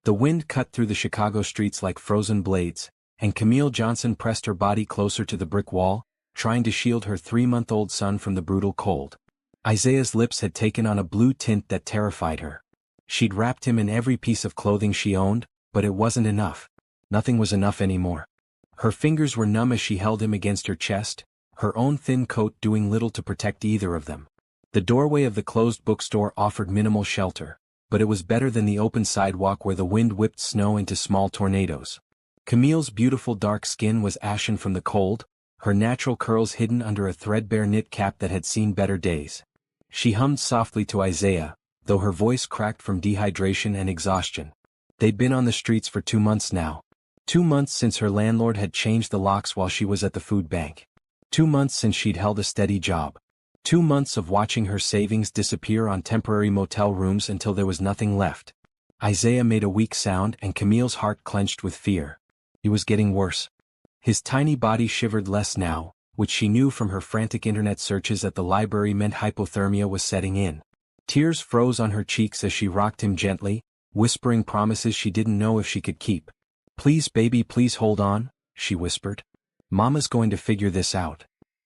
The wind cut through the Chicago streets like frozen blades, and Camille Johnson pressed her body closer to the brick wall, trying to shield her 3-month-old son from the brutal cold. Isaiah's lips had taken on a blue tint that terrified her. She'd wrapped him in every piece of clothing she owned, but it wasn't enough. Nothing was enough anymore. Her fingers were numb as she held him against her chest, her own thin coat doing little to protect either of them. The doorway of the closed bookstore offered minimal shelter, but it was better than the open sidewalk where the wind whipped snow into small tornadoes. Camille's beautiful dark skin was ashen from the cold, her natural curls hidden under a threadbare knit cap that had seen better days. She hummed softly to Isaiah, though her voice cracked from dehydration and exhaustion. They'd been on the streets for 2 months now. 2 months since her landlord had changed the locks while she was at the food bank. 2 months since she'd held a steady job. 2 months of watching her savings disappear on temporary motel rooms until there was nothing left. Isaiah made a weak sound and Camille's heart clenched with fear. It was getting worse. His tiny body shivered less now, which she knew from her frantic internet searches at the library meant hypothermia was setting in. Tears froze on her cheeks as she rocked him gently, whispering promises she didn't know if she could keep. "Please baby, please hold on," she whispered. "Mama's going to figure this out."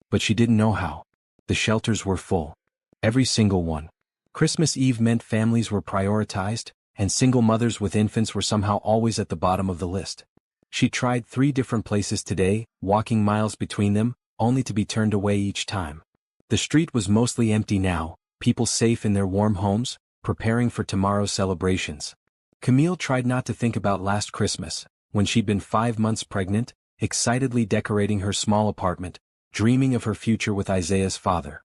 But she didn't know how. The shelters were full. Every single one. Christmas Eve meant families were prioritized, and single mothers with infants were somehow always at the bottom of the list. She tried 3 different places today, walking miles between them, only to be turned away each time. The street was mostly empty now, people safe in their warm homes, preparing for tomorrow's celebrations. Camille tried not to think about last Christmas, when she'd been 5 months pregnant, excitedly decorating her small apartment, dreaming of her future with Isaiah's father.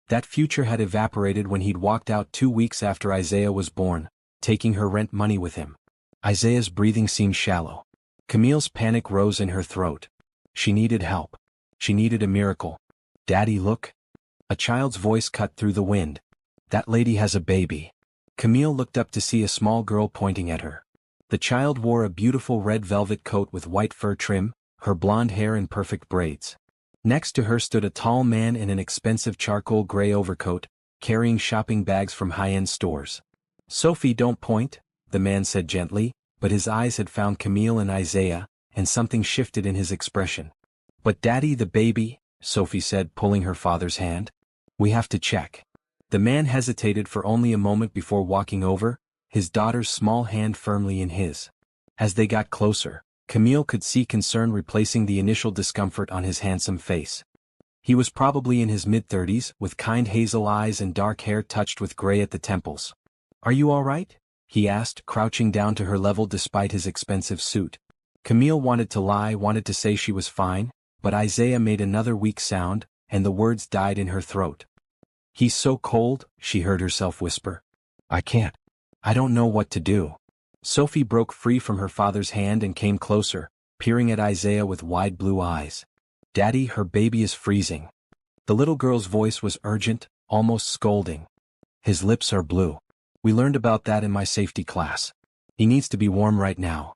That future had evaporated when he'd walked out 2 weeks after Isaiah was born, taking her rent money with him. Isaiah's breathing seemed shallow. Camille's panic rose in her throat. She needed help. She needed a miracle. "Daddy, look." A child's voice cut through the wind. "That lady has a baby." Camille looked up to see a small girl pointing at her. The child wore a beautiful red velvet coat with white fur trim, her blonde hair in perfect braids. Next to her stood a tall man in an expensive charcoal gray overcoat, carrying shopping bags from high-end stores. "Sophie, don't point," the man said gently, but his eyes had found Camille and Isaiah, and something shifted in his expression. "But Daddy, the baby," Sophie said, pulling her father's hand. "We have to check." The man hesitated for only a moment before walking over, his daughter's small hand firmly in his. As they got closer, Camille could see concern replacing the initial discomfort on his handsome face. He was probably in his mid-30s, with kind hazel eyes and dark hair touched with gray at the temples. "Are you all right?" he asked, crouching down to her level despite his expensive suit. Camille wanted to lie, wanted to say she was fine, but Isaiah made another weak sound, and the words died in her throat. "He's so cold," she heard herself whisper. "I can't. I don't know what to do." Sophie broke free from her father's hand and came closer, peering at Isaiah with wide blue eyes. "Daddy, her baby is freezing." The little girl's voice was urgent, almost scolding. "His lips are blue. We learned about that in my safety class. He needs to be warm right now."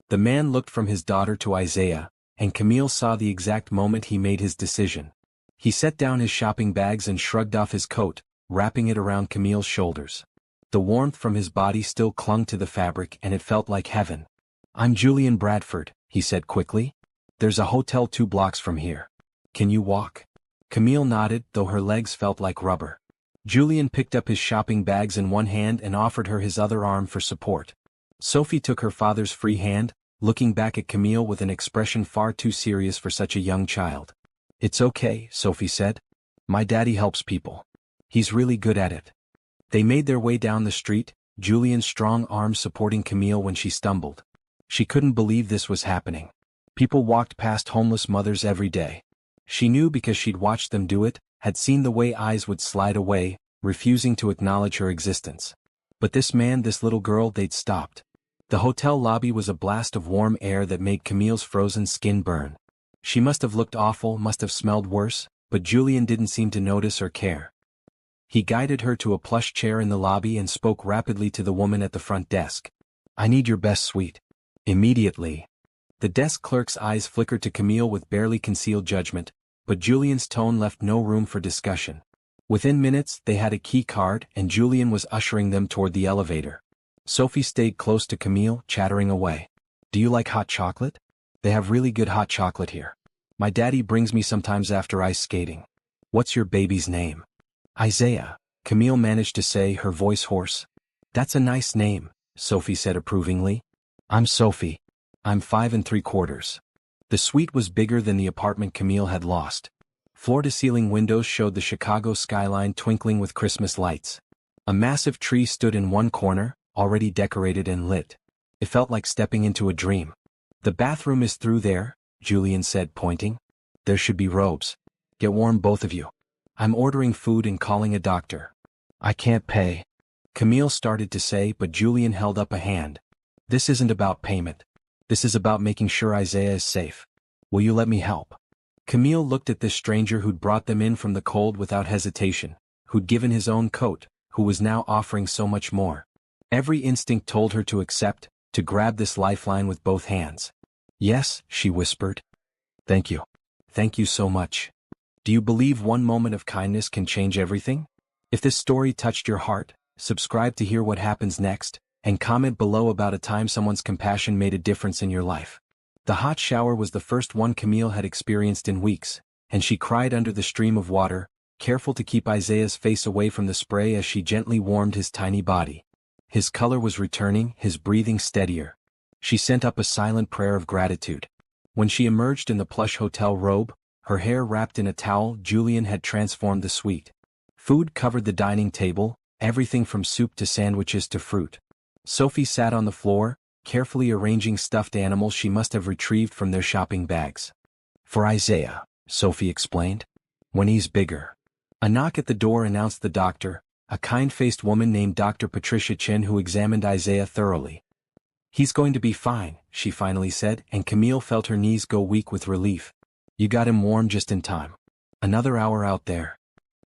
The man looked from his daughter to Isaiah, and Camille saw the exact moment he made his decision. He set down his shopping bags and shrugged off his coat, wrapping it around Camille's shoulders. The warmth from his body still clung to the fabric and it felt like heaven. "I'm Julian Bradford," he said quickly. "There's a hotel 2 blocks from here. Can you walk?" Camille nodded, though her legs felt like rubber. Julian picked up his shopping bags in one hand and offered her his other arm for support. Sophie took her father's free hand, looking back at Camille with an expression far too serious for such a young child. "It's okay," Sophie said. "My daddy helps people. He's really good at it." They made their way down the street, Julian's strong arm supporting Camille when she stumbled. She couldn't believe this was happening. People walked past homeless mothers every day. She knew because she'd watched them do it, had seen the way eyes would slide away, refusing to acknowledge her existence. But this man, this little girl, they'd stopped. The hotel lobby was a blast of warm air that made Camille's frozen skin burn. She must have looked awful, must have smelled worse, but Julian didn't seem to notice or care. He guided her to a plush chair in the lobby and spoke rapidly to the woman at the front desk. "I need your best suite. Immediately." The desk clerk's eyes flickered to Camille with barely concealed judgment, but Julian's tone left no room for discussion. Within minutes, they had a key card and Julian was ushering them toward the elevator. Sophie stayed close to Camille, chattering away. Do you like hot chocolate? They have really good hot chocolate here. My daddy brings me sometimes after ice skating. What's your baby's name? Isaiah, Camille managed to say, her voice hoarse. That's a nice name, Sophie said approvingly. I'm Sophie. I'm 5 3/4. The suite was bigger than the apartment Camille had lost. Floor-to-ceiling windows showed the Chicago skyline twinkling with Christmas lights. A massive tree stood in one corner, already decorated and lit. It felt like stepping into a dream. The bathroom is through there, Julian said, pointing. There should be robes. Get warm, both of you. I'm ordering food and calling a doctor. I can't pay. Camille started to say, but Julian held up a hand. This isn't about payment. This is about making sure Isaiah is safe. Will you let me help? Camille looked at this stranger who'd brought them in from the cold without hesitation, who'd given his own coat, who was now offering so much more. Every instinct told her to accept, to grab this lifeline with both hands. Yes, she whispered. Thank you. Thank you so much. Do you believe one moment of kindness can change everything? If this story touched your heart, subscribe to hear what happens next, and comment below about a time someone's compassion made a difference in your life. The hot shower was the first one Camille had experienced in weeks, and she cried under the stream of water, careful to keep Isaiah's face away from the spray as she gently warmed his tiny body. His color was returning, his breathing steadier. She sent up a silent prayer of gratitude. When she emerged in the plush hotel robe, her hair wrapped in a towel, Julian had transformed the suite. Food covered the dining table, everything from soup to sandwiches to fruit. Sophie sat on the floor, carefully arranging stuffed animals she must have retrieved from their shopping bags. For Isaiah, Sophie explained. When he's bigger. A knock at the door announced the doctor, a kind-faced woman named Dr. Patricia Chin who examined Isaiah thoroughly. He's going to be fine, she finally said, and Camille felt her knees go weak with relief. You got him warm just in time. Another hour out there.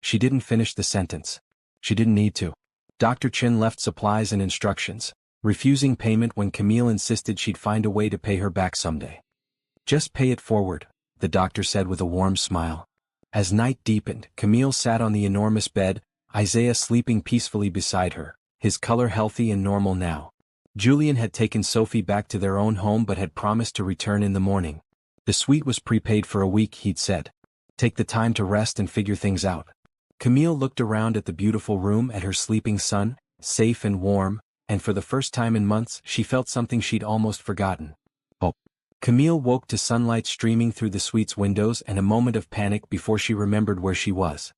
She didn't finish the sentence. She didn't need to. Dr. Chin left supplies and instructions, refusing payment when Camille insisted she'd find a way to pay her back someday. Just pay it forward, the doctor said with a warm smile. As night deepened, Camille sat on the enormous bed, Isaiah sleeping peacefully beside her, his color healthy and normal now. Julian had taken Sophie back to their own home but had promised to return in the morning. The suite was prepaid for a week, he'd said. Take the time to rest and figure things out. Camille looked around at the beautiful room, at her sleeping son, safe and warm, and for the first time in months she felt something she'd almost forgotten. Hope. Camille woke to sunlight streaming through the suite's windows and a moment of panic before she remembered where she was.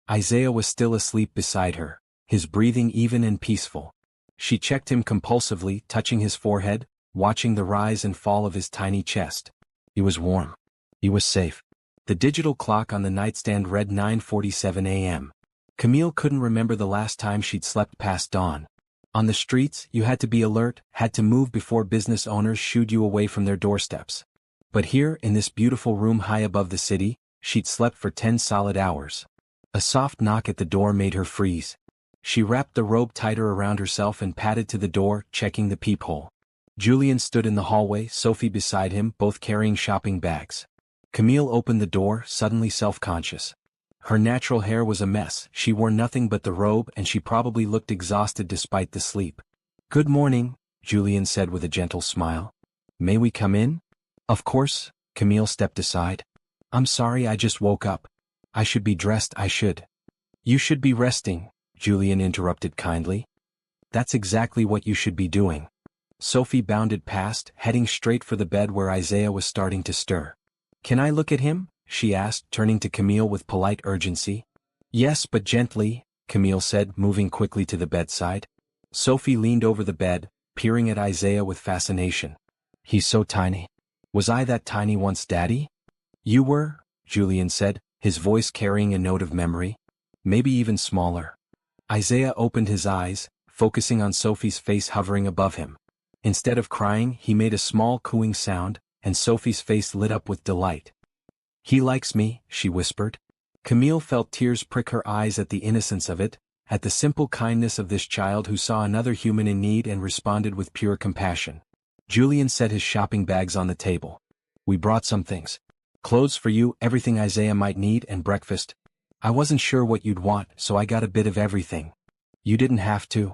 Isaiah was still asleep beside her, his breathing even and peaceful. She checked him compulsively, touching his forehead, watching the rise and fall of his tiny chest. He was warm. He was safe. The digital clock on the nightstand read 9:47 a.m. Camille couldn't remember the last time she'd slept past dawn. On the streets, you had to be alert, had to move before business owners shooed you away from their doorsteps. But here, in this beautiful room high above the city, she'd slept for 10 solid hours. A soft knock at the door made her freeze. She wrapped the robe tighter around herself and padded to the door, checking the peephole. Julian stood in the hallway, Sophie beside him, both carrying shopping bags. Camille opened the door, suddenly self-conscious. Her natural hair was a mess, she wore nothing but the robe and she probably looked exhausted despite the sleep. Good morning, Julian said with a gentle smile. May we come in? Of course, Camille stepped aside. I'm sorry, I just woke up. I should be dressed, I should. You should be resting, Julian interrupted kindly. That's exactly what you should be doing. Sophie bounded past, heading straight for the bed where Isaiah was starting to stir. Can I look at him? She asked, turning to Camille with polite urgency. Yes, but gently, Camille said, moving quickly to the bedside. Sophie leaned over the bed, peering at Isaiah with fascination. He's so tiny. Was I that tiny once, Daddy? You were, Julian said, his voice carrying a note of memory. Maybe even smaller. Isaiah opened his eyes, focusing on Sophie's face hovering above him. Instead of crying, he made a small cooing sound, and Sophie's face lit up with delight. He likes me, she whispered. Camille felt tears prick her eyes at the innocence of it, at the simple kindness of this child who saw another human in need and responded with pure compassion. Julian set his shopping bags on the table. We brought some things. Clothes for you, everything Isaiah might need, and breakfast. I wasn't sure what you'd want, so I got a bit of everything. You didn't have to.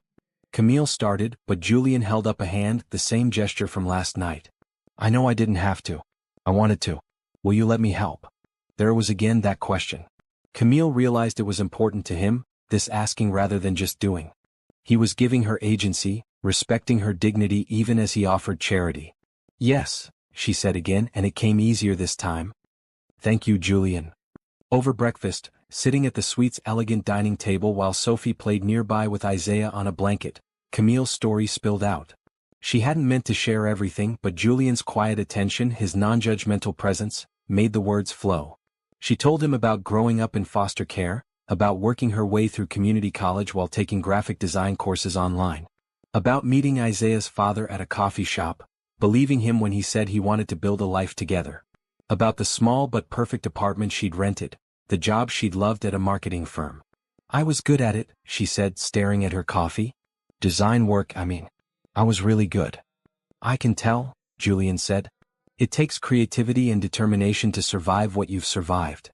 Camille started, but Julian held up a hand, the same gesture from last night. I know I didn't have to. I wanted to. Will you let me help? There was again that question. Camille realized it was important to him, this asking rather than just doing. He was giving her agency, respecting her dignity even as he offered charity. Yes, she said again, and it came easier this time. Thank you, Julian. Over breakfast, sitting at the suite's elegant dining table while Sophie played nearby with Isaiah on a blanket, Camille's story spilled out. She hadn't meant to share everything, but Julian's quiet attention, his non-judgmental presence, made the words flow. She told him about growing up in foster care, about working her way through community college while taking graphic design courses online, about meeting Isaiah's father at a coffee shop, believing him when he said he wanted to build a life together, about the small but perfect apartment she'd rented, the job she'd loved at a marketing firm. I was good at it, she said, staring at her coffee. Design work, I mean. I was really good. I can tell, Julian said. It takes creativity and determination to survive what you've survived.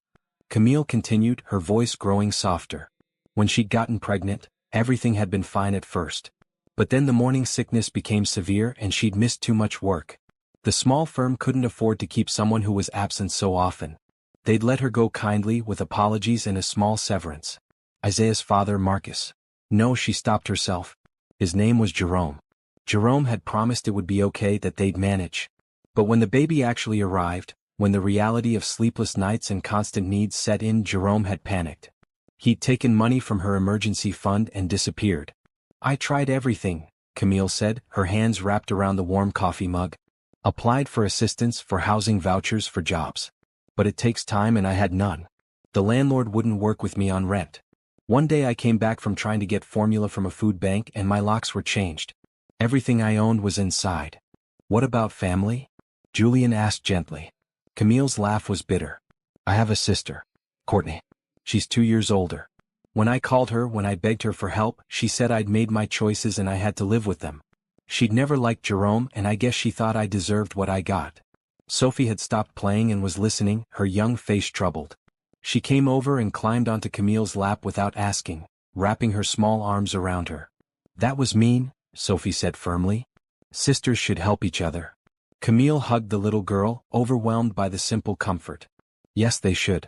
Camille continued, her voice growing softer. When she'd gotten pregnant, everything had been fine at first. But then the morning sickness became severe and she'd missed too much work. The small firm couldn't afford to keep someone who was absent so often. They'd let her go kindly with apologies and a small severance. Isaiah's father, Marcus. No, she stopped herself. His name was Jerome. Jerome had promised it would be okay, that they'd manage. But when the baby actually arrived, when the reality of sleepless nights and constant needs set in, Jerome had panicked. He'd taken money from her emergency fund and disappeared. I tried everything, Camille said, her hands wrapped around the warm coffee mug. Applied for assistance, for housing vouchers, for jobs. But it takes time and I had none. The landlord wouldn't work with me on rent. One day I came back from trying to get formula from a food bank and my locks were changed. Everything I owned was inside. What about family? Julian asked gently. Camille's laugh was bitter. I have a sister, Courtney. She's 2 years older. When I called her, when I begged her for help, she said I'd made my choices and I had to live with them. She'd never liked Jerome and I guess she thought I deserved what I got. Sophie had stopped playing and was listening, her young face troubled. She came over and climbed onto Camille's lap without asking, wrapping her small arms around her. That was mean, Sophie said firmly. Sisters should help each other. Camille hugged the little girl, overwhelmed by the simple comfort. Yes, they should.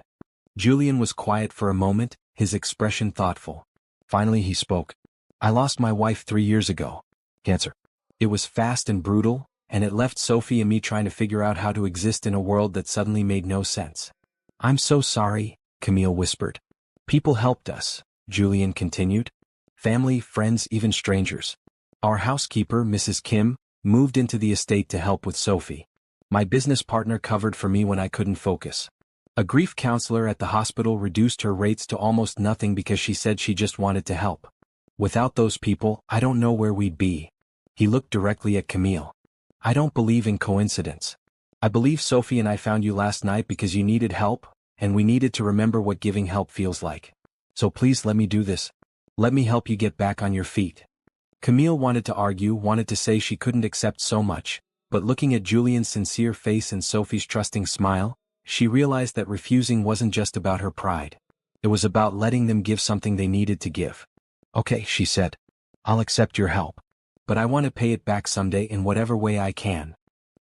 Julian was quiet for a moment, his expression thoughtful. Finally he spoke. I lost my wife 3 years ago. Cancer. It was fast and brutal, and it left Sophie and me trying to figure out how to exist in a world that suddenly made no sense. I'm so sorry, Camille whispered. People helped us, Julian continued. Family, friends, even strangers. Our housekeeper, Mrs. Kim, moved into the estate to help with Sophie. My business partner covered for me when I couldn't focus. A grief counselor at the hospital reduced her rates to almost nothing because she said she just wanted to help. Without those people, I don't know where we'd be. He looked directly at Camille. I don't believe in coincidence. I believe Sophie and I found you last night because you needed help, and we needed to remember what giving help feels like. So please let me do this. Let me help you get back on your feet. Camille wanted to argue, wanted to say she couldn't accept so much, but looking at Julian's sincere face and Sophie's trusting smile, she realized that refusing wasn't just about her pride. It was about letting them give something they needed to give. Okay, she said. I'll accept your help. But I want to pay it back someday in whatever way I can.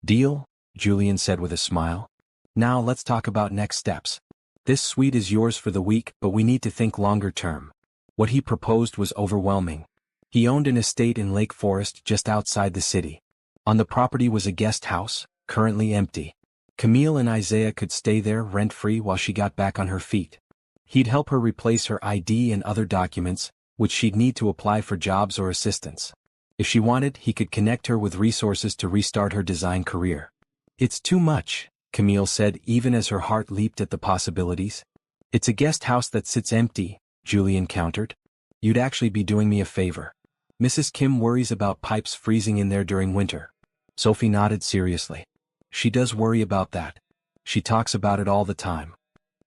Deal? Julian said with a smile. Now let's talk about next steps. This suite is yours for the week, but we need to think longer term. What he proposed was overwhelming. He owned an estate in Lake Forest just outside the city. On the property was a guest house, currently empty. Camille and Isaiah could stay there rent-free while she got back on her feet. He'd help her replace her ID and other documents, which she'd need to apply for jobs or assistance. If she wanted, he could connect her with resources to restart her design career. It's too much, Camille said, even as her heart leaped at the possibilities. It's a guest house that sits empty, Julian countered. You'd actually be doing me a favor. Mrs. Kim worries about pipes freezing in there during winter. Sophie nodded seriously. She does worry about that. She talks about it all the time.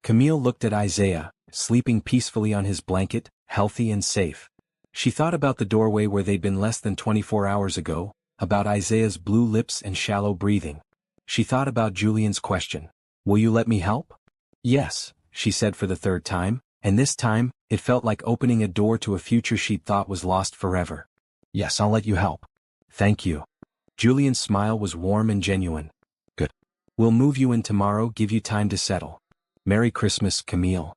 Camille looked at Isaiah, sleeping peacefully on his blanket, healthy and safe. She thought about the doorway where they'd been less than 24 hours ago, about Isaiah's blue lips and shallow breathing. She thought about Julian's question. Will you let me help? Yes, she said for the third time, and this time, it felt like opening a door to a future she'd thought was lost forever. Yes, I'll let you help. Thank you. Julian's smile was warm and genuine. Good. We'll move you in tomorrow, give you time to settle. Merry Christmas, Camille.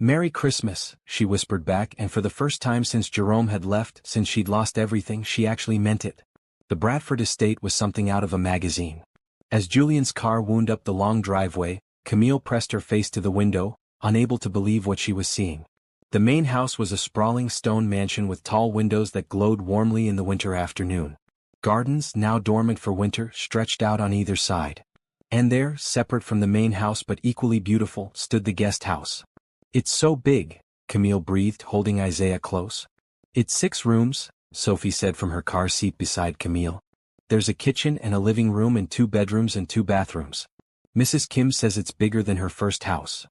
Merry Christmas, she whispered back, and for the first time since Jerome had left, since she'd lost everything, she actually meant it. The Bradford estate was something out of a magazine. As Julian's car wound up the long driveway, Camille pressed her face to the window, unable to believe what she was seeing. The main house was a sprawling stone mansion with tall windows that glowed warmly in the winter afternoon. Gardens, now dormant for winter, stretched out on either side. And there, separate from the main house but equally beautiful, stood the guest house. It's so big, Camille breathed, holding Isaiah close. It's 6 rooms, Sophie said from her car seat beside Camille. There's a kitchen and a living room and 2 bedrooms and 2 bathrooms. Mrs. Kim says it's bigger than her first house.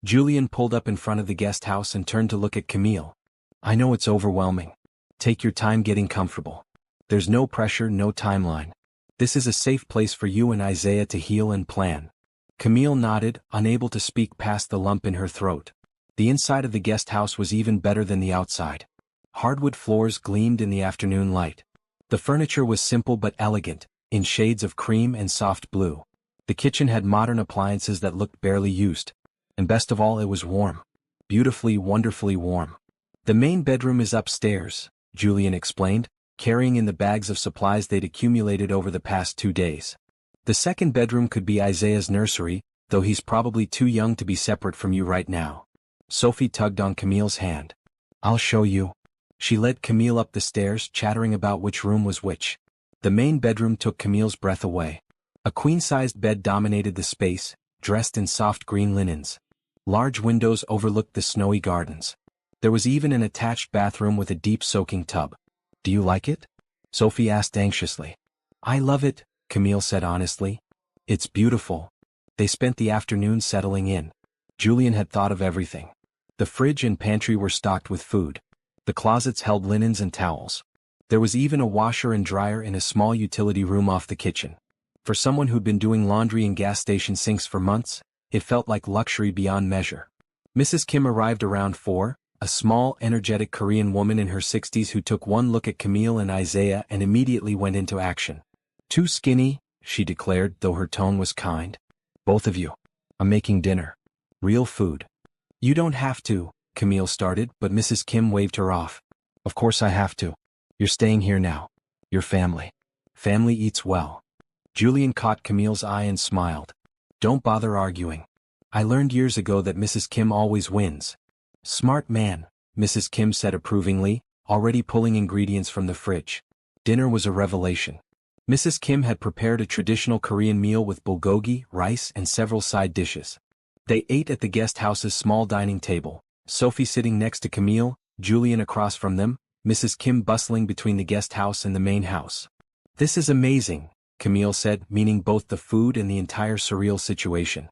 Julian pulled up in front of the guest house and turned to look at Camille. I know it's overwhelming. Take your time getting comfortable. There's no pressure, no timeline. This is a safe place for you and Isaiah to heal and plan. Camille nodded, unable to speak past the lump in her throat. The inside of the guest house was even better than the outside. Hardwood floors gleamed in the afternoon light. The furniture was simple but elegant, in shades of cream and soft blue. The kitchen had modern appliances that looked barely used. And best of all, it was warm. Beautifully, wonderfully warm. The main bedroom is upstairs, Julian explained, carrying in the bags of supplies they'd accumulated over the past 2 days. The second bedroom could be Isaiah's nursery, though he's probably too young to be separate from you right now. Sophie tugged on Camille's hand. I'll show you. She led Camille up the stairs, chattering about which room was which. The main bedroom took Camille's breath away. A queen-sized bed dominated the space, dressed in soft green linens. Large windows overlooked the snowy gardens. There was even an attached bathroom with a deep soaking tub. Do you like it? Sophie asked anxiously. I love it, Camille said honestly. It's beautiful. They spent the afternoon settling in. Julian had thought of everything. The fridge and pantry were stocked with food. The closets held linens and towels. There was even a washer and dryer in a small utility room off the kitchen. For someone who'd been doing laundry in gas station sinks for months, it felt like luxury beyond measure. Mrs. Kim arrived around 4, a small, energetic Korean woman in her 60s who took one look at Camille and Isaiah and immediately went into action. Too skinny, she declared, though her tone was kind. Both of you. I'm making dinner. Real food. You don't have to, Camille started, but Mrs. Kim waved her off. Of course I have to. You're staying here now. Your family. Family eats well. Julian caught Camille's eye and smiled. Don't bother arguing. I learned years ago that Mrs. Kim always wins. Smart man, Mrs. Kim said approvingly, already pulling ingredients from the fridge. Dinner was a revelation. Mrs. Kim had prepared a traditional Korean meal with bulgogi, rice, and several side dishes. They ate at the guest house's small dining table, Sophie sitting next to Camille, Julian across from them, Mrs. Kim bustling between the guest house and the main house. This is amazing, Camille said, meaning both the food and the entire surreal situation.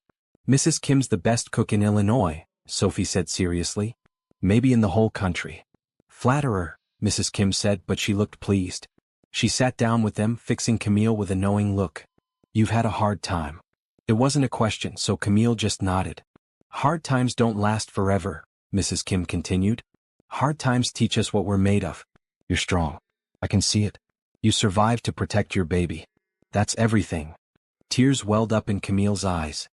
Mrs. Kim's the best cook in Illinois, Sophie said seriously. Maybe in the whole country. Flatterer, Mrs. Kim said, but she looked pleased. She sat down with them, fixing Camille with a knowing look. You've had a hard time. It wasn't a question, so Camille just nodded. Hard times don't last forever, Mrs. Kim continued. Hard times teach us what we're made of. You're strong. I can see it. You survived to protect your baby. That's everything. Tears welled up in Camille's eyes.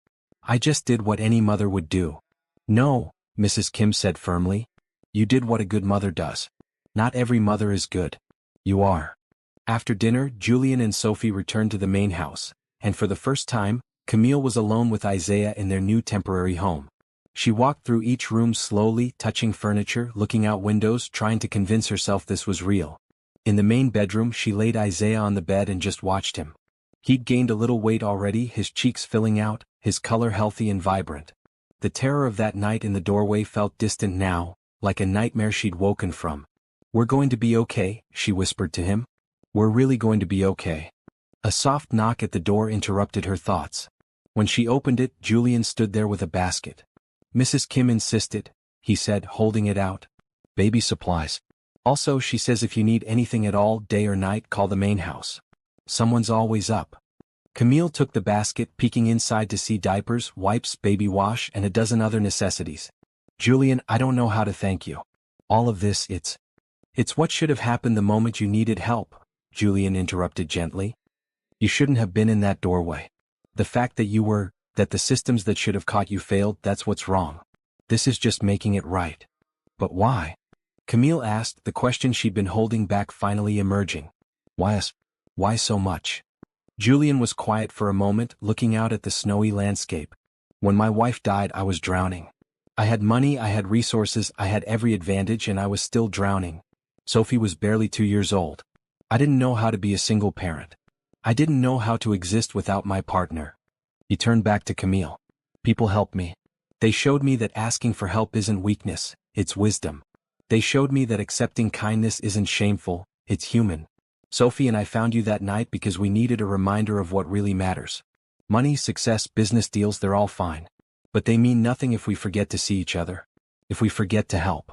I just did what any mother would do. No, Mrs. Kim said firmly. You did what a good mother does. Not every mother is good. You are. After dinner, Julian and Sophie returned to the main house, and for the first time, Camille was alone with Isaiah in their new temporary home. She walked through each room slowly, touching furniture, looking out windows, trying to convince herself this was real. In the main bedroom, she laid Isaiah on the bed and just watched him. He'd gained a little weight already, his cheeks filling out, his color healthy and vibrant. The terror of that night in the doorway felt distant now, like a nightmare she'd woken from. We're going to be okay, she whispered to him. We're really going to be okay. A soft knock at the door interrupted her thoughts. When she opened it, Julian stood there with a basket. Mrs. Kim insisted, he said, holding it out. Baby supplies. Also, she says if you need anything at all, day or night, call the main house. Someone's always up. Camille took the basket, peeking inside to see diapers, wipes, baby wash, and a dozen other necessities. Julian, I don't know how to thank you. All of this, it's... It's what should have happened the moment you needed help, Julian interrupted gently. You shouldn't have been in that doorway. The fact that the systems that should have caught you failed, that's what's wrong. This is just making it right. But why? Camille asked, the question she'd been holding back finally emerging. Why so much? Julian was quiet for a moment, looking out at the snowy landscape. When my wife died, I was drowning. I had money, I had resources, I had every advantage, and I was still drowning. Sophie was barely 2 years old. I didn't know how to be a single parent. I didn't know how to exist without my partner. He turned back to Camille. People helped me. They showed me that asking for help isn't weakness, it's wisdom. They showed me that accepting kindness isn't shameful, it's human. Sophie and I found you that night because we needed a reminder of what really matters. Money, success, business deals, they're all fine. But they mean nothing if we forget to see each other. If we forget to help.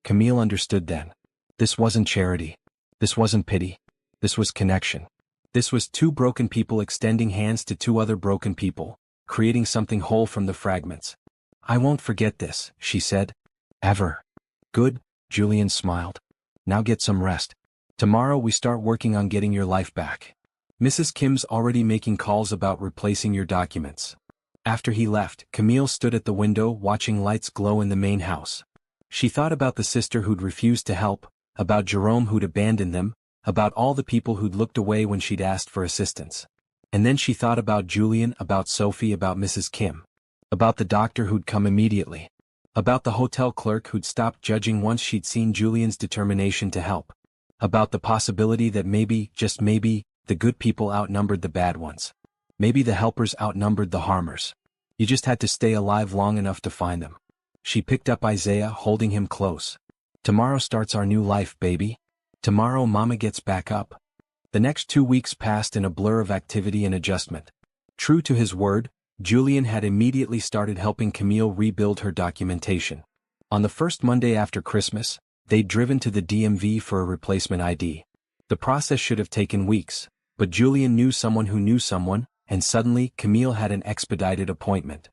Camille understood then. This wasn't charity. This wasn't pity. This was connection. This was two broken people extending hands to two other broken people, creating something whole from the fragments. I won't forget this, she said. Ever. Good, Julian smiled. Now get some rest. Tomorrow we start working on getting your life back. Mrs. Kim's already making calls about replacing your documents. After he left, Camille stood at the window watching lights glow in the main house. She thought about the sister who'd refused to help, about Jerome who'd abandoned them, about all the people who'd looked away when she'd asked for assistance. And then she thought about Julian, about Sophie, about Mrs. Kim. About the doctor who'd come immediately. About the hotel clerk who'd stopped judging once she'd seen Julian's determination to help. About the possibility that maybe, just maybe, the good people outnumbered the bad ones. Maybe the helpers outnumbered the harmers. You just had to stay alive long enough to find them. She picked up Isaiah, holding him close. Tomorrow starts our new life, baby. Tomorrow Mama gets back up. The next 2 weeks passed in a blur of activity and adjustment. True to his word, Julian had immediately started helping Camille rebuild her documentation. On the first Monday after Christmas, they'd driven to the DMV for a replacement ID. The process should have taken weeks, but Julian knew someone who knew someone, and suddenly Camille had an expedited appointment.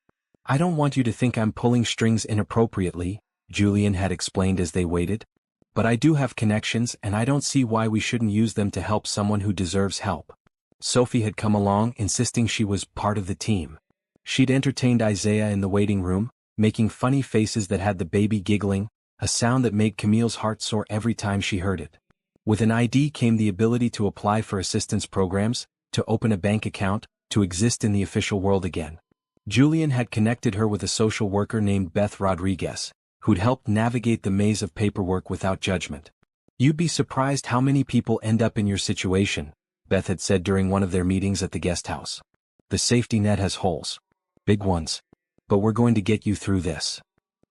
I don't want you to think I'm pulling strings inappropriately, Julian had explained as they waited. But I do have connections, and I don't see why we shouldn't use them to help someone who deserves help. Sophie had come along, insisting she was part of the team. She'd entertained Isaiah in the waiting room, making funny faces that had the baby giggling, a sound that made Camille's heart soar every time she heard it. With an ID came the ability to apply for assistance programs, to open a bank account, to exist in the official world again. Julian had connected her with a social worker named Beth Rodriguez, who'd helped navigate the maze of paperwork without judgment. You'd be surprised how many people end up in your situation, Beth had said during one of their meetings at the guest house. The safety net has holes. Big ones. But we're going to get you through this.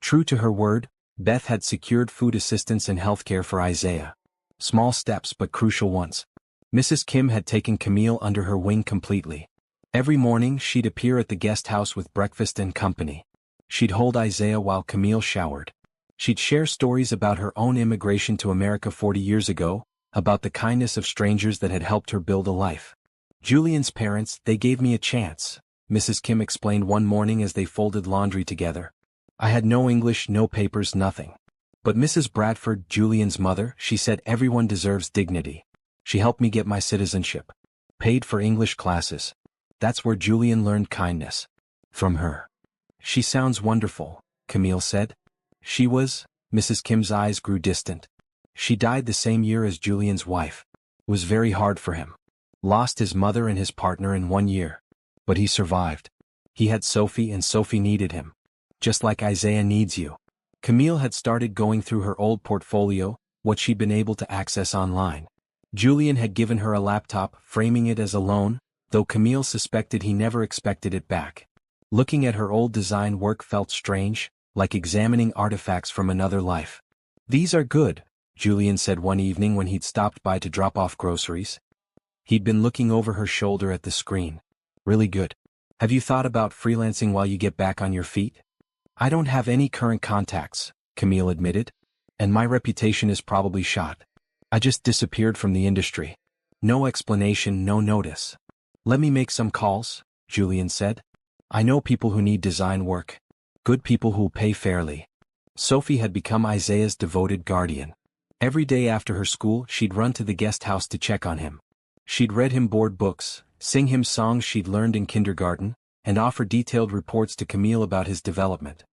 True to her word, Beth had secured food assistance and healthcare for Isaiah. Small steps but crucial ones. Mrs. Kim had taken Camille under her wing completely. Every morning she'd appear at the guest house with breakfast and company. She'd hold Isaiah while Camille showered. She'd share stories about her own immigration to America 40 years ago, about the kindness of strangers that had helped her build a life. Julian's parents, they gave me a chance, Mrs. Kim explained one morning as they folded laundry together. I had no English, no papers, nothing. But Mrs. Bradford, Julian's mother, she said everyone deserves dignity. She helped me get my citizenship. Paid for English classes. That's where Julian learned kindness. From her. She sounds wonderful, Camille said. She was, Mrs. Kim's eyes grew distant. She died the same year as Julian's wife. It was very hard for him. Lost his mother and his partner in 1 year. But he survived. He had Sophie and Sophie needed him. Just like Isaiah needs you. Camille had started going through her old portfolio, what she'd been able to access online. Julian had given her a laptop, framing it as a loan, though Camille suspected he never expected it back. Looking at her old design work felt strange, like examining artifacts from another life. These are good, Julian said one evening when he'd stopped by to drop off groceries. He'd been looking over her shoulder at the screen. Really good. Have you thought about freelancing while you get back on your feet? I don't have any current contacts, Camille admitted. And my reputation is probably shot. I just disappeared from the industry. No explanation, no notice. Let me make some calls, Julian said. I know people who need design work. Good people who'll pay fairly. Sophie had become Isaiah's devoted guardian. Every day after her school she'd run to the guest house to check on him. She'd read him board books, sing him songs she'd learned in kindergarten, and offer detailed reports to Camille about his development.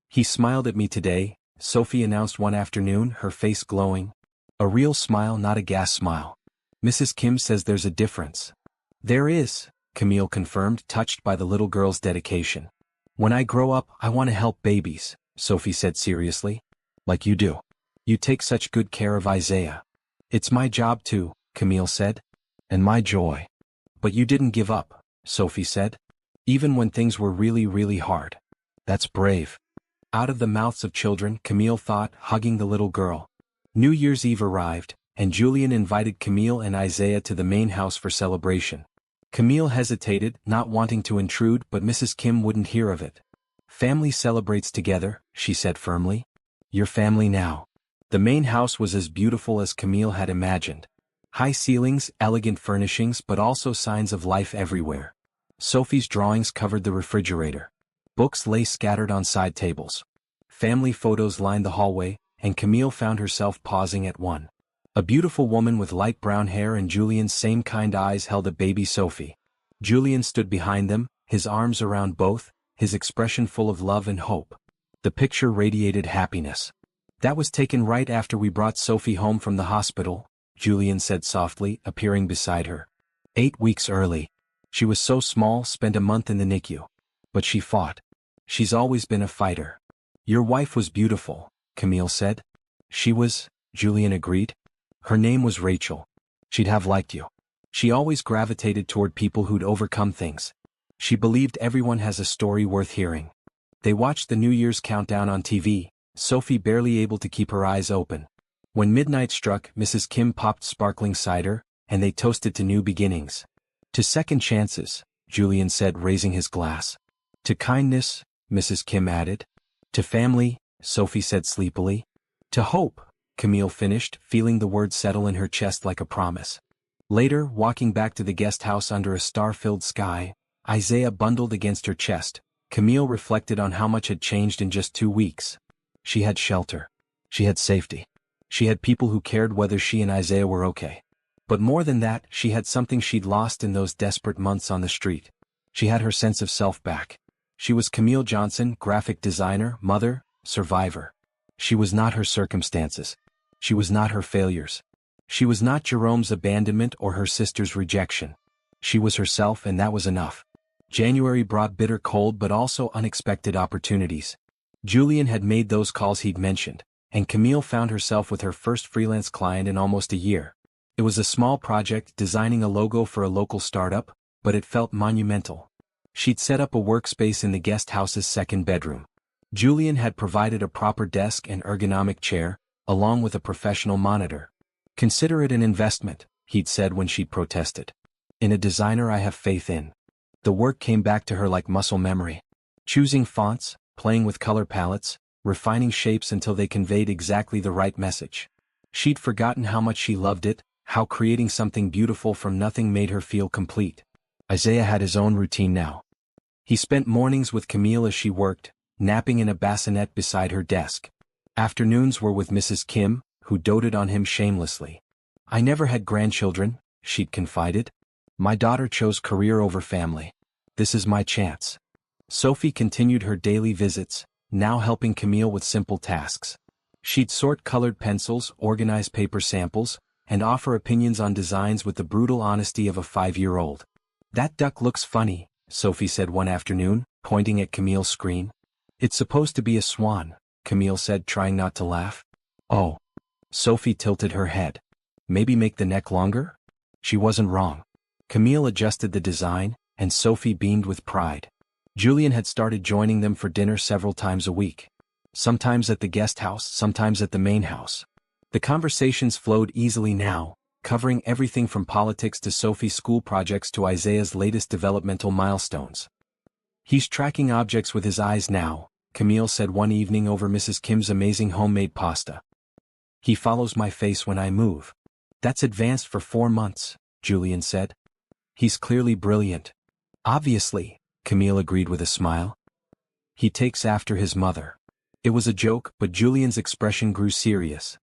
"He smiled at me today," Sophie announced one afternoon, her face glowing. "A real smile, not a gas smile. Mrs. Kim says there's a difference." "There is," Camille confirmed, touched by the little girl's dedication. "When I grow up, I want to help babies," Sophie said seriously. "Like you do. You take such good care of Isaiah." "It's my job too," Camille said. "And my joy." "But you didn't give up," Sophie said. "Even when things were really, really hard." "That's brave." Out of the mouths of children, Camille thought, hugging the little girl. New Year's Eve arrived, and Julian invited Camille and Isaiah to the main house for celebration. Camille hesitated, not wanting to intrude, but Mrs. Kim wouldn't hear of it. "Family celebrates together," she said firmly. "Your family now." The main house was as beautiful as Camille had imagined. High ceilings, elegant furnishings, but also signs of life everywhere. Sophie's drawings covered the refrigerator. Books lay scattered on side tables. Family photos lined the hallway, and Camille found herself pausing at one. A beautiful woman with light brown hair and Julian's same kind eyes held a baby Sophie. Julian stood behind them, his arms around both, his expression full of love and hope. The picture radiated happiness. "That was taken right after we brought Sophie home from the hospital," Julian said softly, appearing beside her. 8 weeks early. She was so small, spent a month in the NICU. But she fought. She's always been a fighter." "Your wife was beautiful," Camille said. "She was," Julian agreed. "Her name was Rachel. She'd have liked you. She always gravitated toward people who'd overcome things. She believed everyone has a story worth hearing." They watched the New Year's countdown on TV, Sophie barely able to keep her eyes open. When midnight struck, Mrs. Kim popped sparkling cider, and they toasted to new beginnings. "To second chances," Julian said, raising his glass. "To kindness," Mrs. Kim added. "To family," Sophie said sleepily. "To hope," Camille finished, feeling the words settle in her chest like a promise. Later, walking back to the guest house under a star-filled sky, Isaiah bundled against her chest, Camille reflected on how much had changed in just 2 weeks. She had shelter. She had safety. She had people who cared whether she and Isaiah were okay. But more than that, she had something she'd lost in those desperate months on the street. She had her sense of self back. She was Camille Johnson, graphic designer, mother, survivor. She was not her circumstances. She was not her failures. She was not Jerome's abandonment or her sister's rejection. She was herself, and that was enough. January brought bitter cold but also unexpected opportunities. Julian had made those calls he'd mentioned, and Camille found herself with her first freelance client in almost a year. It was a small project, designing a logo for a local startup, but it felt monumental. She'd set up a workspace in the guest house's second bedroom. Julian had provided a proper desk and ergonomic chair, along with a professional monitor. "Consider it an investment," he'd said when she'd protested. "In a designer I have faith in." The work came back to her like muscle memory. Choosing fonts, playing with color palettes, refining shapes until they conveyed exactly the right message. She'd forgotten how much she loved it, how creating something beautiful from nothing made her feel complete. Isaiah had his own routine now. He spent mornings with Camille as she worked, napping in a bassinet beside her desk. Afternoons were with Mrs. Kim, who doted on him shamelessly. "I never had grandchildren," she'd confided. "My daughter chose career over family. This is my chance." Sophie continued her daily visits, now helping Camille with simple tasks. She'd sort colored pencils, organize paper samples, and offer opinions on designs with the brutal honesty of a 5-year-old. "That duck looks funny," Sophie said one afternoon, pointing at Camille's screen. "It's supposed to be a swan," Camille said, trying not to laugh. "Oh." Sophie tilted her head. "Maybe make the neck longer?" She wasn't wrong. Camille adjusted the design, and Sophie beamed with pride. Julian had started joining them for dinner several times a week. Sometimes at the guest house, sometimes at the main house. The conversations flowed easily now, covering everything from politics to Sophie's school projects to Isaiah's latest developmental milestones. "He's tracking objects with his eyes now," Camille said one evening over Mrs. Kim's amazing homemade pasta. "He follows my face when I move." "That's advanced for 4 months," Julian said. "He's clearly brilliant." "Obviously," Camille agreed with a smile. "He takes after his mother." It was a joke, but Julian's expression grew serious.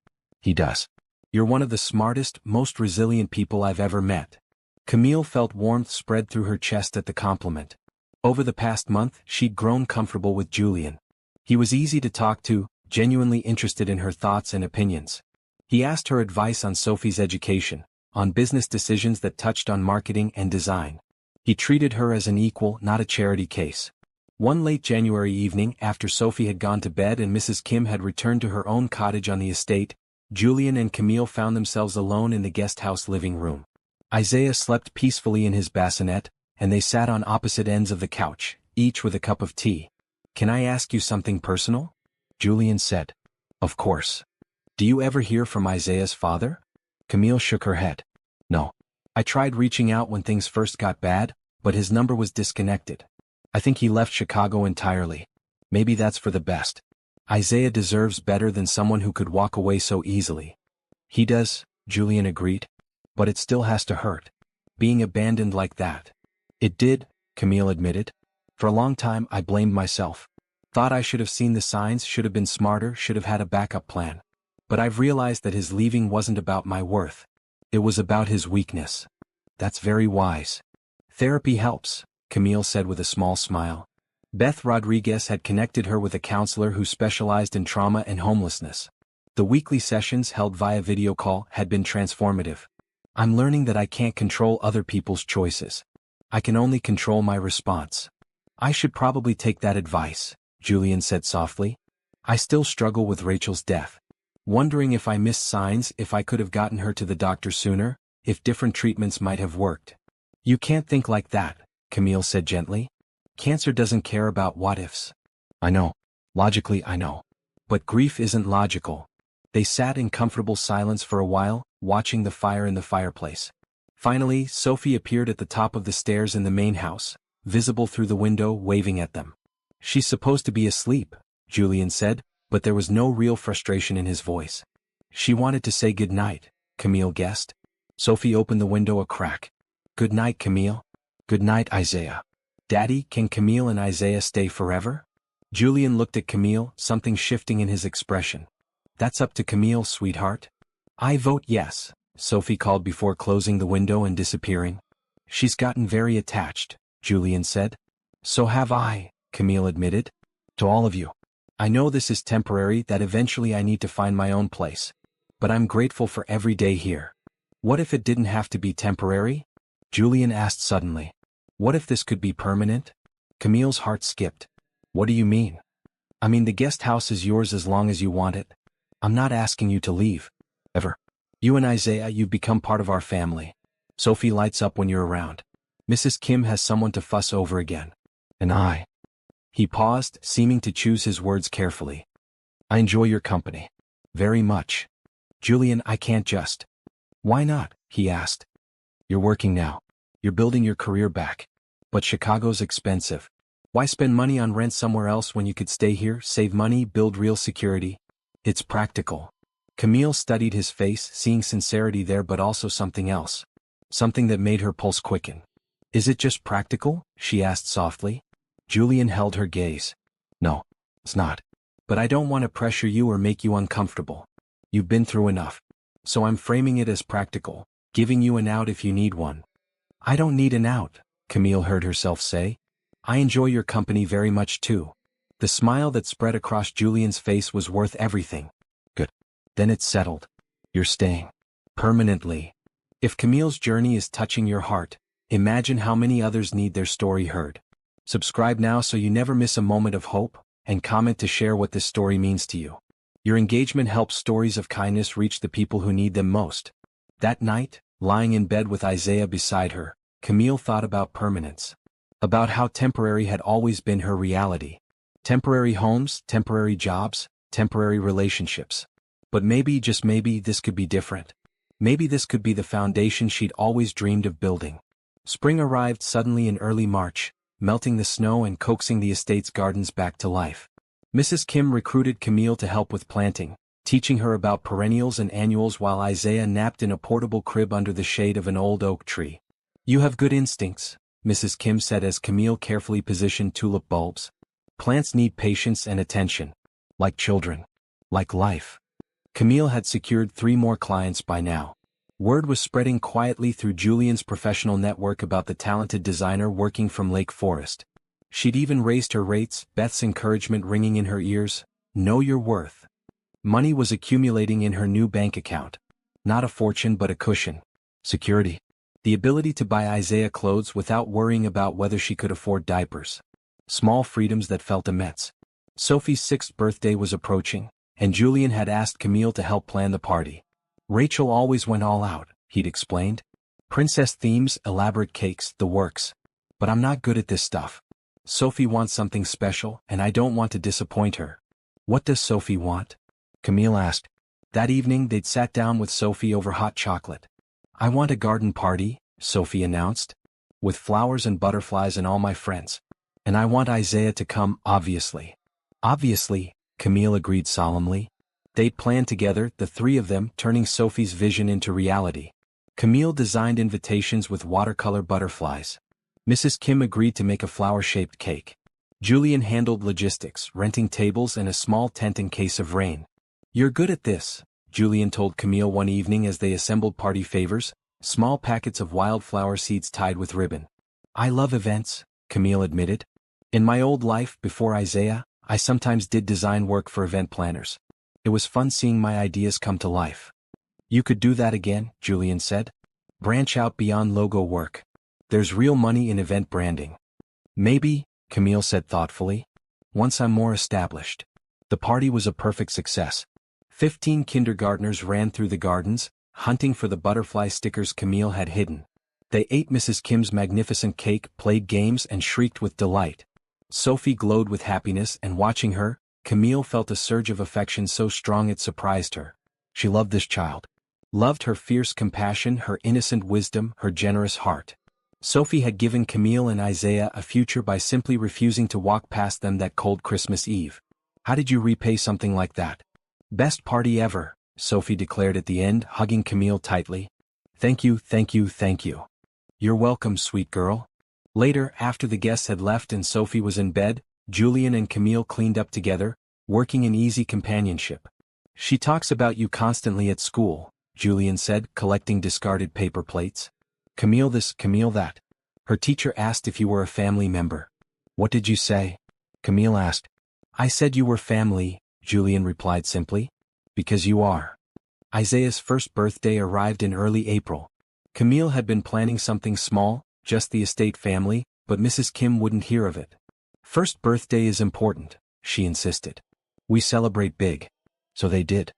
He does. You're one of the smartest, most resilient people I've ever met. Camille felt warmth spread through her chest at the compliment. Over the past month, she'd grown comfortable with Julian. He was easy to talk to, genuinely interested in her thoughts and opinions. He asked her advice on Sophie's education, on business decisions that touched on marketing and design. He treated her as an equal, not a charity case. One late January evening, after Sophie had gone to bed and Mrs. Kim had returned to her own cottage on the estate, Julian and Camille found themselves alone in the guest house living room. Isaiah slept peacefully in his bassinet, and they sat on opposite ends of the couch, each with a cup of tea. "Can I ask you something personal?" Julian said. "Of course." "Do you ever hear from Isaiah's father?" Camille shook her head. "No. I tried reaching out when things first got bad, but his number was disconnected. I think he left Chicago entirely. Maybe that's for the best. Isaiah deserves better than someone who could walk away so easily." "He does," Julian agreed. "But it still has to hurt. Being abandoned like that." "It did," Camille admitted. "For a long time I blamed myself. Thought I should have seen the signs, should have been smarter, should have had a backup plan. But I've realized that his leaving wasn't about my worth. It was about his weakness." "That's very wise. Therapy helps," Camille said with a small smile. Beth Rodriguez had connected her with a counselor who specialized in trauma and homelessness. The weekly sessions held via video call had been transformative. "I'm learning that I can't control other people's choices. I can only control my response." "I should probably take that advice," Julian said softly. "I still struggle with Rachel's death. Wondering if I missed signs, if I could have gotten her to the doctor sooner, if different treatments might have worked." "You can't think like that," Camille said gently. "Cancer doesn't care about what-ifs." "I know. Logically I know. But grief isn't logical." They sat in comfortable silence for a while, watching the fire in the fireplace. Finally, Sophie appeared at the top of the stairs in the main house, visible through the window, waving at them. "She's supposed to be asleep," Julian said, but there was no real frustration in his voice. "She wanted to say good night," Camille guessed. Sophie opened the window a crack. "Good night, Camille." "Good night, Isaiah." "Daddy, can Camille and Isaiah stay forever?" Julian looked at Camille, something shifting in his expression. "That's up to Camille, sweetheart." "I vote yes," Sophie called before closing the window and disappearing. "She's gotten very attached," Julian said. "So have I," Camille admitted. "To all of you. I know this is temporary, that eventually I need to find my own place. But I'm grateful for every day here." "What if it didn't have to be temporary?" Julian asked suddenly. "What if this could be permanent?" Camille's heart skipped. "What do you mean?" "I mean the guest house is yours as long as you want it. I'm not asking you to leave. Ever. You and Isaiah, you've become part of our family. Sophie lights up when you're around. Mrs. Kim has someone to fuss over again. And I." He paused, seeming to choose his words carefully. "I enjoy your company. Very much." "Julian, I can't just." "Why not?" he asked. "You're working now. You're building your career back. But Chicago's expensive. Why spend money on rent somewhere else when you could stay here, save money, build real security? It's practical." Camille studied his face, seeing sincerity there but also something else. Something that made her pulse quicken. "Is it just practical?" she asked softly. Julian held her gaze. "No, it's not. But I don't want to pressure you or make you uncomfortable. You've been through enough. So I'm framing it as practical, giving you an out if you need one." "I don't need an out," Camille heard herself say. "I enjoy your company very much too." The smile that spread across Julian's face was worth everything. "Good. Then it's settled. You're staying. Permanently." If Camille's journey is touching your heart, imagine how many others need their story heard. Subscribe now so you never miss a moment of hope, and comment to share what this story means to you. Your engagement helps stories of kindness reach the people who need them most. That night, lying in bed with Isaiah beside her, Camille thought about permanence. About how temporary had always been her reality. Temporary homes, temporary jobs, temporary relationships. But maybe, just maybe, this could be different. Maybe this could be the foundation she'd always dreamed of building. Spring arrived suddenly in early March, melting the snow and coaxing the estate's gardens back to life. Mrs. Kim recruited Camille to help with planting, teaching her about perennials and annuals while Isaiah napped in a portable crib under the shade of an old oak tree. "You have good instincts," Mrs. Kim said as Camille carefully positioned tulip bulbs. "Plants need patience and attention. Like children. Like life." Camille had secured 3 more clients by now. Word was spreading quietly through Julian's professional network about the talented designer working from Lake Forest. She'd even raised her rates, Beth's encouragement ringing in her ears. Know your worth. Money was accumulating in her new bank account. Not a fortune but a cushion. Security. The ability to buy Isaiah clothes without worrying about whether she could afford diapers. Small freedoms that felt immense. Sophie's 6th birthday was approaching, and Julian had asked Camille to help plan the party. Rachel always went all out, he'd explained. Princess themes, elaborate cakes, the works. But I'm not good at this stuff. Sophie wants something special, and I don't want to disappoint her. What does Sophie want? Camille asked. That evening they'd sat down with Sophie over hot chocolate. I want a garden party, Sophie announced. With flowers and butterflies and all my friends. And I want Isaiah to come, obviously. Obviously, Camille agreed solemnly. They'd planned together, the 3 of them, turning Sophie's vision into reality. Camille designed invitations with watercolor butterflies. Mrs. Kim agreed to make a flower-shaped cake. Julian handled logistics, renting tables and a small tent in case of rain. You're good at this, Julian told Camille one evening as they assembled party favors, small packets of wildflower seeds tied with ribbon. I love events, Camille admitted. In my old life, before Isaiah, I sometimes did design work for event planners. It was fun seeing my ideas come to life. You could do that again, Julian said. Branch out beyond logo work. There's real money in event branding. Maybe, Camille said thoughtfully. Once I'm more established. The party was a perfect success. 15 kindergartners ran through the gardens, hunting for the butterfly stickers Camille had hidden. They ate Mrs. Kim's magnificent cake, played games and shrieked with delight. Sophie glowed with happiness, and watching her, Camille felt a surge of affection so strong it surprised her. She loved this child. Loved her fierce compassion, her innocent wisdom, her generous heart. Sophie had given Camille and Isaiah a future by simply refusing to walk past them that cold Christmas Eve. How did you repay something like that? Best party ever, Sophie declared at the end, hugging Camille tightly. Thank you, thank you, thank you. You're welcome, sweet girl. Later, after the guests had left and Sophie was in bed, Julian and Camille cleaned up together, working in easy companionship. She talks about you constantly at school, Julian said, collecting discarded paper plates. Camille this, Camille that. Her teacher asked if you were a family member. What did you say? Camille asked. I said you were family, Julian replied simply. Because you are. Isaiah's 1st birthday arrived in early April. Camille had been planning something small, just the estate family, but Mrs. Kim wouldn't hear of it. 1st birthday is important, she insisted. We celebrate big. So they did.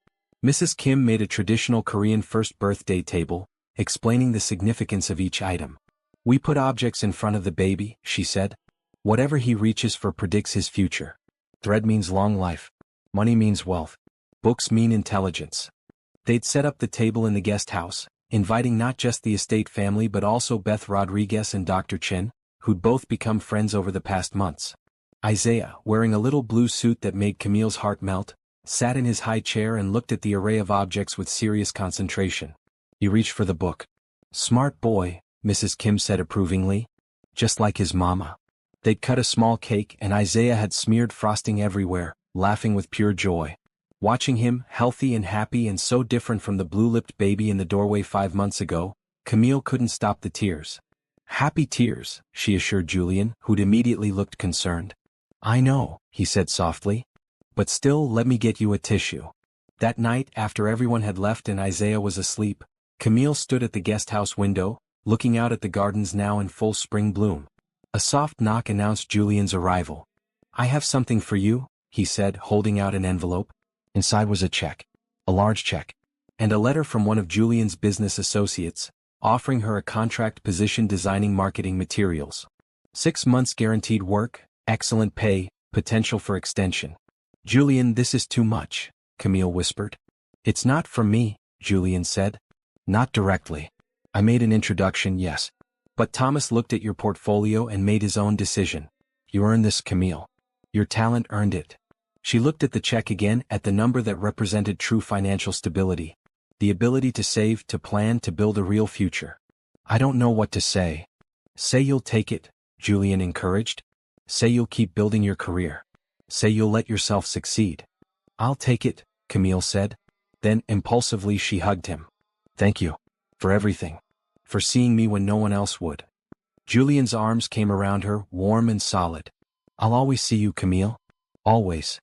Mrs. Kim made a traditional Korean 1st birthday table, explaining the significance of each item. We put objects in front of the baby, she said. Whatever he reaches for predicts his future. Thread means long life. Money means wealth. Books mean intelligence. They'd set up the table in the guest house, inviting not just the estate family but also Beth Rodriguez and Dr. Chin, who'd both become friends over the past months. Isaiah, wearing a little blue suit that made Camille's heart melt, sat in his high chair and looked at the array of objects with serious concentration. He reached for the book. Smart boy, Mrs. Kim said approvingly. Just like his mama. They'd cut a small cake and Isaiah had smeared frosting everywhere, laughing with pure joy. Watching him, healthy and happy and so different from the blue-lipped baby in the doorway 5 months ago, Camille couldn't stop the tears. Happy tears, she assured Julian, who'd immediately looked concerned. I know, he said softly. But still, let me get you a tissue. That night, after everyone had left and Isaiah was asleep, Camille stood at the guest house window, looking out at the gardens now in full spring bloom. A soft knock announced Julian's arrival. I have something for you, he said, holding out an envelope. Inside was a check. A large check. And a letter from one of Julian's business associates, offering her a contract position designing marketing materials. 6 months guaranteed work, excellent pay, potential for extension. Julian, this is too much, Camille whispered. It's not for me, Julian said. Not directly. I made an introduction, yes. But Thomas looked at your portfolio and made his own decision. You earned this, Camille. Your talent earned it. She looked at the check again, at the number that represented true financial stability. The ability to save, to plan, to build a real future. I don't know what to say. Say you'll take it, Julian encouraged. Say you'll keep building your career. Say you'll let yourself succeed. I'll take it, Camille said. Then, impulsively, she hugged him. Thank you. For everything. For seeing me when no one else would. Julian's arms came around her, warm and solid. I'll always see you, Camille. Always.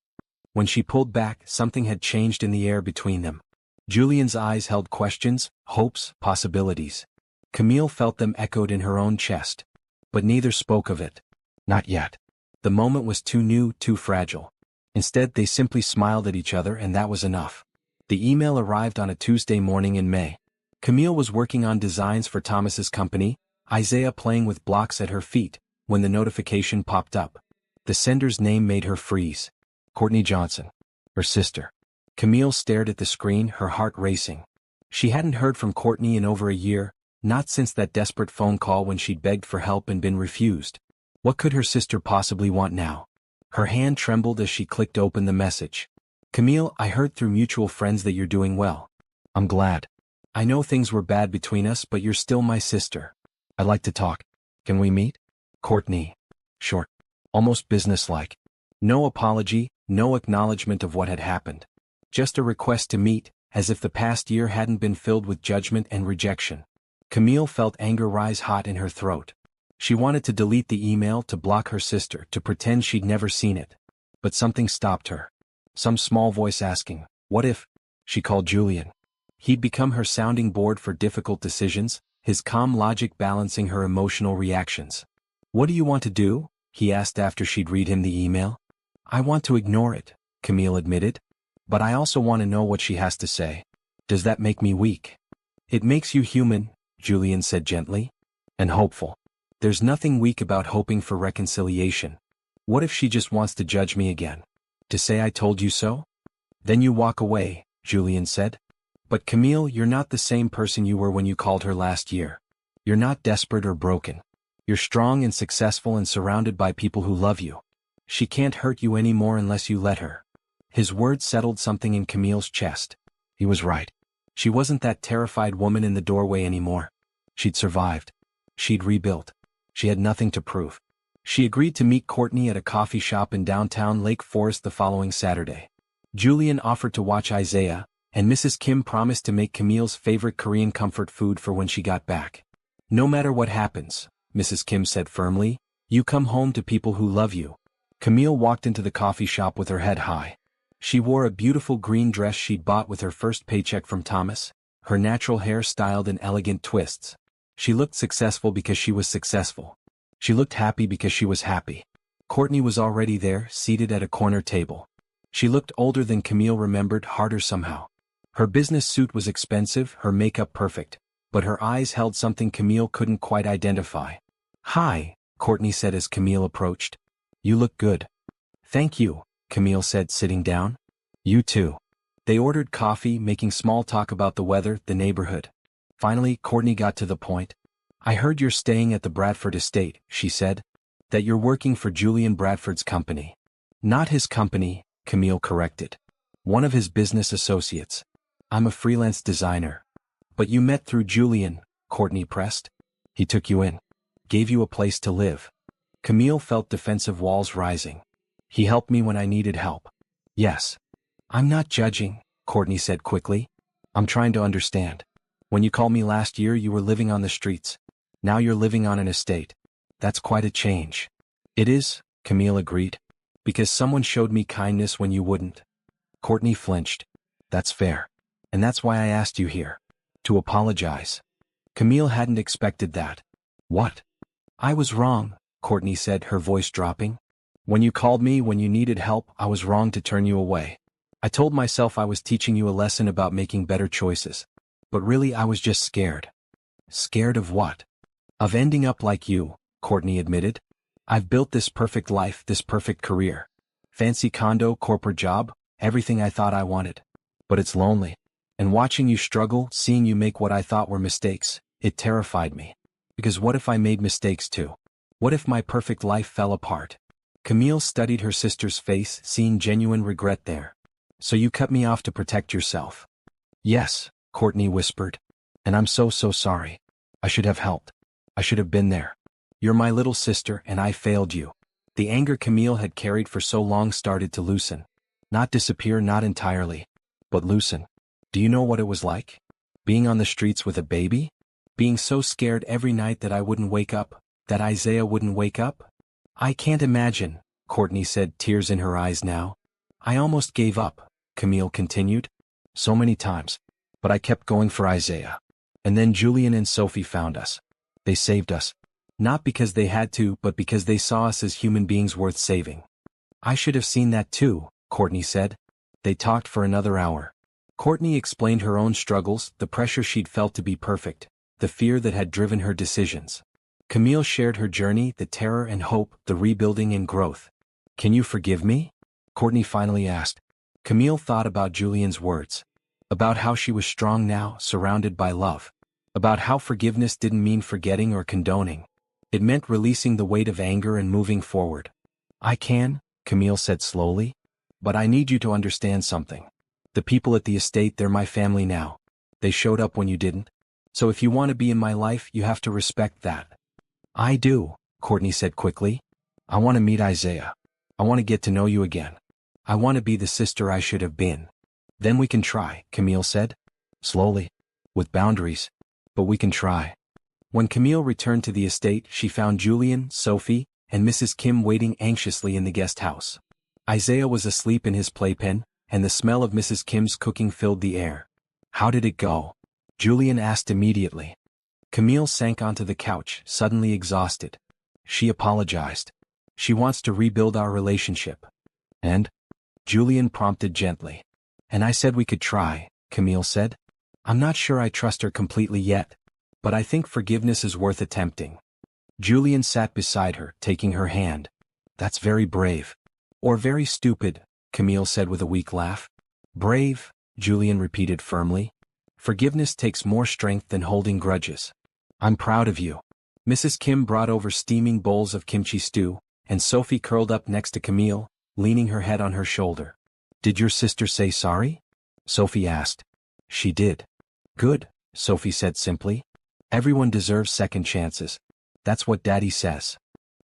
When she pulled back, something had changed in the air between them. Julian's eyes held questions, hopes, possibilities. Camille felt them echoed in her own chest. But neither spoke of it. Not yet. The moment was too new, too fragile. Instead, they simply smiled at each other, and that was enough. The email arrived on a Tuesday morning in May. Camille was working on designs for Thomas's company, Isaiah playing with blocks at her feet, when the notification popped up. The sender's name made her freeze. Courtney Johnson. Her sister. Camille stared at the screen, her heart racing. She hadn't heard from Courtney in over a year, not since that desperate phone call when she'd begged for help and been refused. What could her sister possibly want now? Her hand trembled as she clicked open the message. Camille, I heard through mutual friends that you're doing well. I'm glad. I know things were bad between us, but you're still my sister. I'd like to talk. Can we meet? Courtney. Short. Almost businesslike. No apology, no acknowledgement of what had happened. Just a request to meet, as if the past year hadn't been filled with judgment and rejection. Camille felt anger rise hot in her throat. She wanted to delete the email, to block her sister, to pretend she'd never seen it. But something stopped her. Some small voice asking, what if? She called Julian. He'd become her sounding board for difficult decisions, his calm logic balancing her emotional reactions. What do you want to do? He asked after she'd read him the email. I want to ignore it, Camille admitted. But I also want to know what she has to say. Does that make me weak? It makes you human, Julian said gently. And hopeful. There's nothing weak about hoping for reconciliation. What if she just wants to judge me again? To say I told you so? Then you walk away, Julian said. But Camille, you're not the same person you were when you called her last year. You're not desperate or broken. You're strong and successful and surrounded by people who love you. She can't hurt you anymore unless you let her. His words settled something in Camille's chest. He was right. She wasn't that terrified woman in the doorway anymore. She'd survived. She'd rebuilt. She had nothing to prove. She agreed to meet Courtney at a coffee shop in downtown Lake Forest the following Saturday. Julian offered to watch Isaiah, and Mrs. Kim promised to make Camille's favorite Korean comfort food for when she got back. No matter what happens, Mrs. Kim said firmly, you come home to people who love you. Camille walked into the coffee shop with her head high. She wore a beautiful green dress she'd bought with her first paycheck from Thomas, her natural hair styled in elegant twists. She looked successful because she was successful. She looked happy because she was happy. Courtney was already there, seated at a corner table. She looked older than Camille remembered, harder somehow. Her business suit was expensive, her makeup perfect, but her eyes held something Camille couldn't quite identify. Hi, Courtney said as Camille approached. You look good. Thank you, Camille said, sitting down. You too. They ordered coffee, making small talk about the weather, the neighborhood. Finally, Courtney got to the point. I heard you're staying at the Bradford estate, she said. That you're working for Julian Bradford's company. Not his company, Camille corrected. One of his business associates. I'm a freelance designer. But you met through Julian, Courtney pressed. He took you in. Gave you a place to live. Camille felt defensive walls rising. He helped me when I needed help. Yes. I'm not judging, Courtney said quickly. I'm trying to understand. When you called me last year, you were living on the streets. Now you're living on an estate. That's quite a change. It is, Camille agreed. Because someone showed me kindness when you wouldn't. Courtney flinched. That's fair. And that's why I asked you here. To apologize. Camille hadn't expected that. What? I was wrong, Courtney said, her voice dropping. When you called me when you needed help, I was wrong to turn you away. I told myself I was teaching you a lesson about making better choices. But really I was just scared. Scared of what? Of ending up like you, Courtney admitted. I've built this perfect life, this perfect career. Fancy condo, corporate job, everything I thought I wanted. But it's lonely. And watching you struggle, seeing you make what I thought were mistakes, it terrified me. Because what if I made mistakes too? What if my perfect life fell apart? Camille studied her sister's face, seeing genuine regret there. So you cut me off to protect yourself. Yes, Courtney whispered. And I'm so sorry. I should have helped. I should have been there. You're my little sister and I failed you. The anger Camille had carried for so long started to loosen. Not disappear, not entirely. But loosen. Do you know what it was like? Being on the streets with a baby? Being so scared every night that I wouldn't wake up, that Isaiah wouldn't wake up? I can't imagine, Courtney said, tears in her eyes now. I almost gave up, Camille continued. So many times. But I kept going for Isaiah. And then Julian and Sophie found us. They saved us. Not because they had to, but because they saw us as human beings worth saving. I should have seen that too, Courtney said. They talked for another hour. Courtney explained her own struggles, the pressure she'd felt to be perfect, the fear that had driven her decisions. Camille shared her journey, the terror and hope, the rebuilding and growth. Can you forgive me? Courtney finally asked. Camille thought about Julian's words. About how she was strong now, surrounded by love. About how forgiveness didn't mean forgetting or condoning. It meant releasing the weight of anger and moving forward. I can, Camille said slowly. But I need you to understand something. The people at the estate, they're my family now. They showed up when you didn't. So if you want to be in my life, you have to respect that. I do, Courtney said quickly. I want to meet Isaiah. I want to get to know you again. I want to be the sister I should have been. Then we can try, Camille said. Slowly. With boundaries. But we can try. When Camille returned to the estate, she found Julian, Sophie, and Mrs. Kim waiting anxiously in the guest house. Isaiah was asleep in his playpen, and the smell of Mrs. Kim's cooking filled the air. How did it go? Julian asked immediately. Camille sank onto the couch, suddenly exhausted. She apologized. She wants to rebuild our relationship. And? Julian prompted gently. And I said we could try, Camille said. I'm not sure I trust her completely yet. But I think forgiveness is worth attempting. Julian sat beside her, taking her hand. That's very brave. Or very stupid, Camille said with a weak laugh. Brave, Julian repeated firmly. Forgiveness takes more strength than holding grudges. I'm proud of you. Mrs. Kim brought over steaming bowls of kimchi stew, and Sophie curled up next to Camille, leaning her head on her shoulder. Did your sister say sorry? Sophie asked. She did. Good, Sophie said simply. Everyone deserves second chances. That's what Daddy says.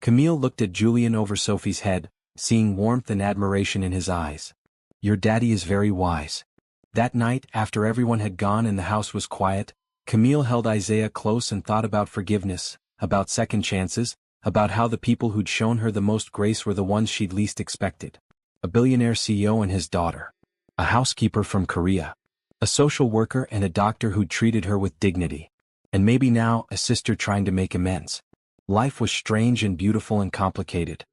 Camille looked at Julian over Sophie's head, seeing warmth and admiration in his eyes. Your daddy is very wise. That night, after everyone had gone and the house was quiet, Camille held Isaiah close and thought about forgiveness, about second chances, about how the people who'd shown her the most grace were the ones she'd least expected. A billionaire CEO and his daughter. A housekeeper from Korea. A social worker and a doctor who'd treated her with dignity. And maybe now, a sister trying to make amends. Life was strange and beautiful and complicated.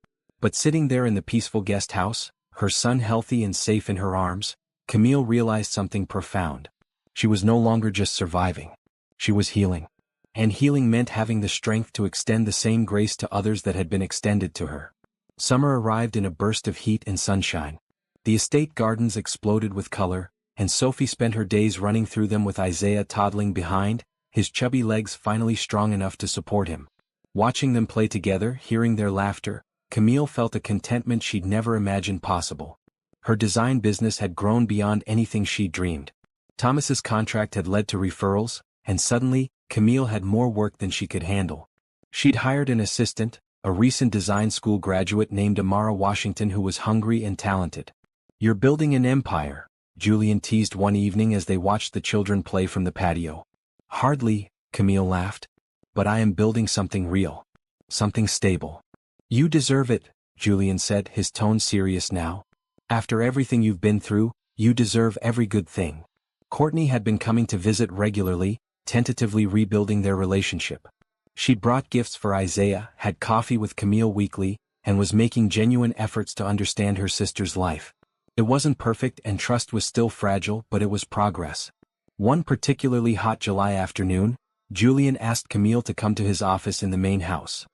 But sitting there in the peaceful guest house, her son healthy and safe in her arms, Camille realized something profound. She was no longer just surviving. She was healing. And healing meant having the strength to extend the same grace to others that had been extended to her. Summer arrived in a burst of heat and sunshine. The estate gardens exploded with color, and Sophie spent her days running through them with Isaiah toddling behind, his chubby legs finally strong enough to support him. Watching them play together, hearing their laughter, Camille felt a contentment she'd never imagined possible. Her design business had grown beyond anything she'd dreamed. Thomas's contract had led to referrals, and suddenly, Camille had more work than she could handle. She'd hired an assistant, a recent design school graduate named Amara Washington who was hungry and talented. You're building an empire, Julian teased one evening as they watched the children play from the patio. Hardly, Camille laughed. But I am building something real. Something stable. You deserve it, Julian said, his tone serious now. After everything you've been through, you deserve every good thing. Courtney had been coming to visit regularly, tentatively rebuilding their relationship. She'd brought gifts for Isaiah, had coffee with Camille weekly, and was making genuine efforts to understand her sister's life. It wasn't perfect and trust was still fragile, but it was progress. One particularly hot July afternoon, Julian asked Camille to come to his office in the main house.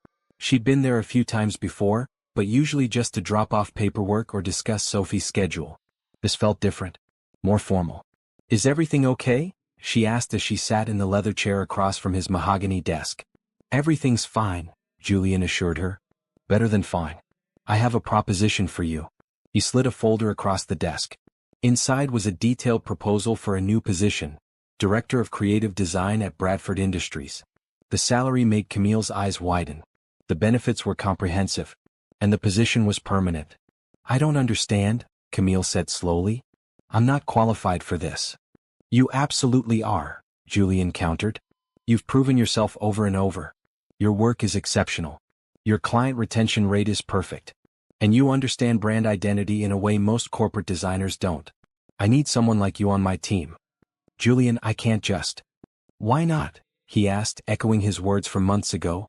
She'd been there a few times before, but usually just to drop off paperwork or discuss Sophie's schedule. This felt different. More formal. Is everything okay? She asked as she sat in the leather chair across from his mahogany desk. Everything's fine, Julian assured her. Better than fine. I have a proposition for you. He slid a folder across the desk. Inside was a detailed proposal for a new position, Director of Creative Design at Bradford Industries. The salary made Camille's eyes widen. The benefits were comprehensive. And the position was permanent. I don't understand, Camille said slowly. I'm not qualified for this. You absolutely are, Julian countered. You've proven yourself over and over. Your work is exceptional. Your client retention rate is perfect. And you understand brand identity in a way most corporate designers don't. I need someone like you on my team. Julian, I can't just. Why not? He asked, echoing his words from months ago.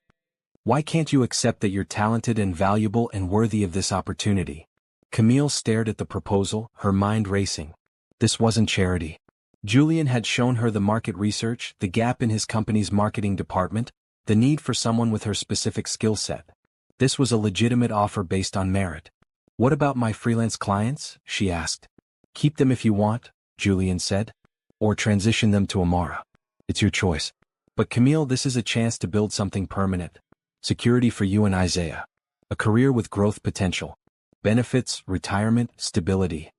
Why can't you accept that you're talented and valuable and worthy of this opportunity? Camille stared at the proposal, her mind racing. This wasn't charity. Julian had shown her the market research, the gap in his company's marketing department, the need for someone with her specific skill set. This was a legitimate offer based on merit. What about my freelance clients? She asked. Keep them if you want, Julian said. Or transition them to Amara. It's your choice. But Camille, this is a chance to build something permanent. Security for you and Isaiah. A career with growth potential. Benefits, retirement, stability.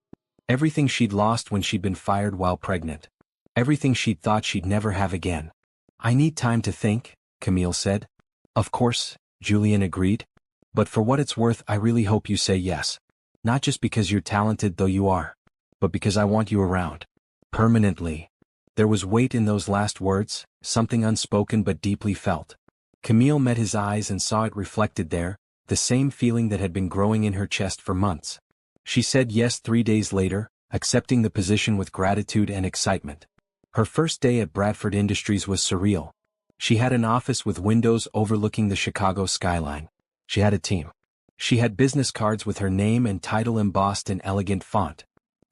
Everything she'd lost when she'd been fired while pregnant. Everything she'd thought she'd never have again. I need time to think, Camille said. Of course, Julian agreed. But for what it's worth, I really hope you say yes. Not just because you're talented, though you are, but because I want you around. Permanently. There was weight in those last words, something unspoken but deeply felt. Camille met his eyes and saw it reflected there, the same feeling that had been growing in her chest for months. She said yes 3 days later, accepting the position with gratitude and excitement. Her first day at Bradford Industries was surreal. She had an office with windows overlooking the Chicago skyline. She had a team. She had business cards with her name and title embossed in elegant font.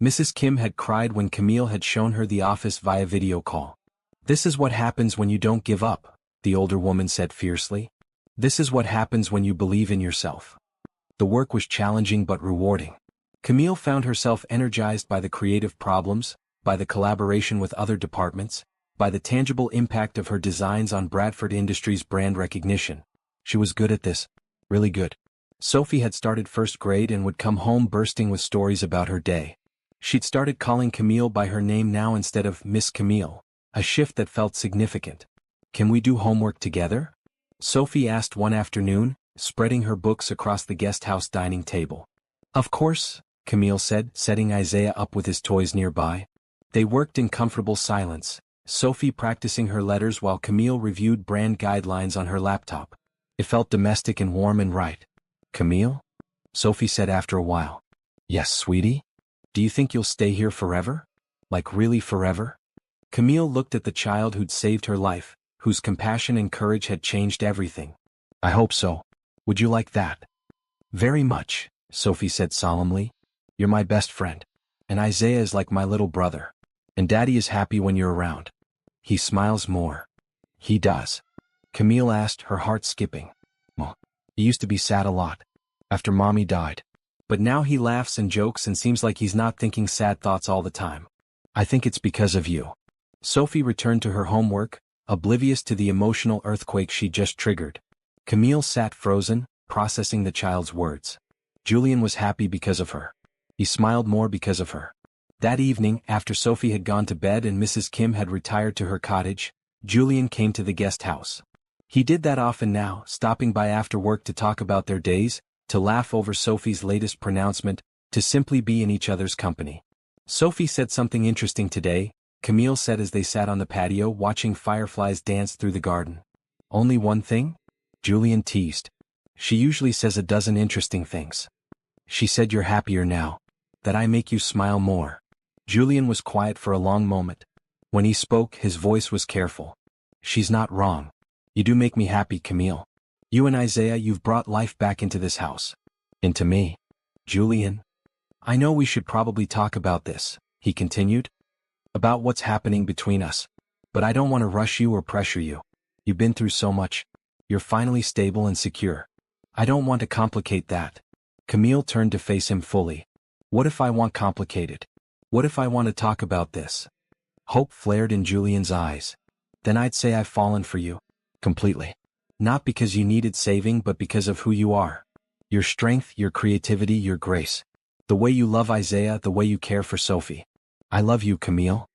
Mrs. Kim had cried when Camille had shown her the office via video call. This is what happens when you don't give up, the older woman said fiercely. This is what happens when you believe in yourself. The work was challenging but rewarding. Camille found herself energized by the creative problems, by the collaboration with other departments, by the tangible impact of her designs on Bradford Industries' brand recognition. She was good at this. Really good. Sophie had started first grade and would come home bursting with stories about her day. She'd started calling Camille by her name now instead of Miss Camille, a shift that felt significant. Can we do homework together? Sophie asked one afternoon, spreading her books across the guest house dining table. Of course, Camille said, setting Isaiah up with his toys nearby. They worked in comfortable silence, Sophie practicing her letters while Camille reviewed brand guidelines on her laptop. It felt domestic and warm and right. Camille? Sophie said after a while. Yes, sweetie? Do you think you'll stay here forever? Like really forever? Camille looked at the child who'd saved her life, whose compassion and courage had changed everything. I hope so. Would you like that? Very much, Sophie said solemnly. You're my best friend. And Isaiah is like my little brother. And Daddy is happy when you're around. He smiles more. He does. Camille asked, her heart skipping. Well, he used to be sad a lot. After Mommy died. But now he laughs and jokes and seems like he's not thinking sad thoughts all the time. I think it's because of you. Sophie returned to her homework, oblivious to the emotional earthquake she just triggered. Camille sat frozen, processing the child's words. Julian was happy because of her. He smiled more because of her. That evening, after Sophie had gone to bed and Mrs. Kim had retired to her cottage, Julian came to the guest house. He did that often now, stopping by after work to talk about their days, to laugh over Sophie's latest pronouncement, to simply be in each other's company. Sophie said something interesting today, Camille said as they sat on the patio watching fireflies dance through the garden. Only one thing? Julian teased. She usually says a dozen interesting things. She said you're happier now. That I make you smile more. Julian was quiet for a long moment. When he spoke, his voice was careful. She's not wrong. You do make me happy, Camille. You and Isaiah, you've brought life back into this house. Into me. Julian. I know we should probably talk about this, he continued. About what's happening between us. But I don't want to rush you or pressure you. You've been through so much. You're finally stable and secure. I don't want to complicate that. Camille turned to face him fully. What if I want complicated? What if I want to talk about this? Hope flared in Julian's eyes. Then I'd say I've fallen for you. Completely. Not because you needed saving but because of who you are. Your strength, your creativity, your grace. The way you love Isaiah, the way you care for Sophie. I love you, Camille.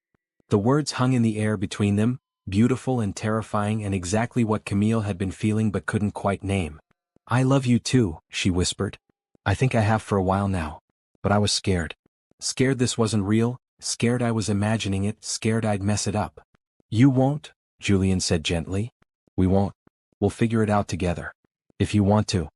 The words hung in the air between them, beautiful and terrifying and exactly what Camille had been feeling but couldn't quite name. I love you too, she whispered. I think I have for a while now. But I was scared. Scared this wasn't real, Scared I was imagining it, scared I'd mess it up. You won't, Julian said gently. We won't. We'll figure it out together. If you want to.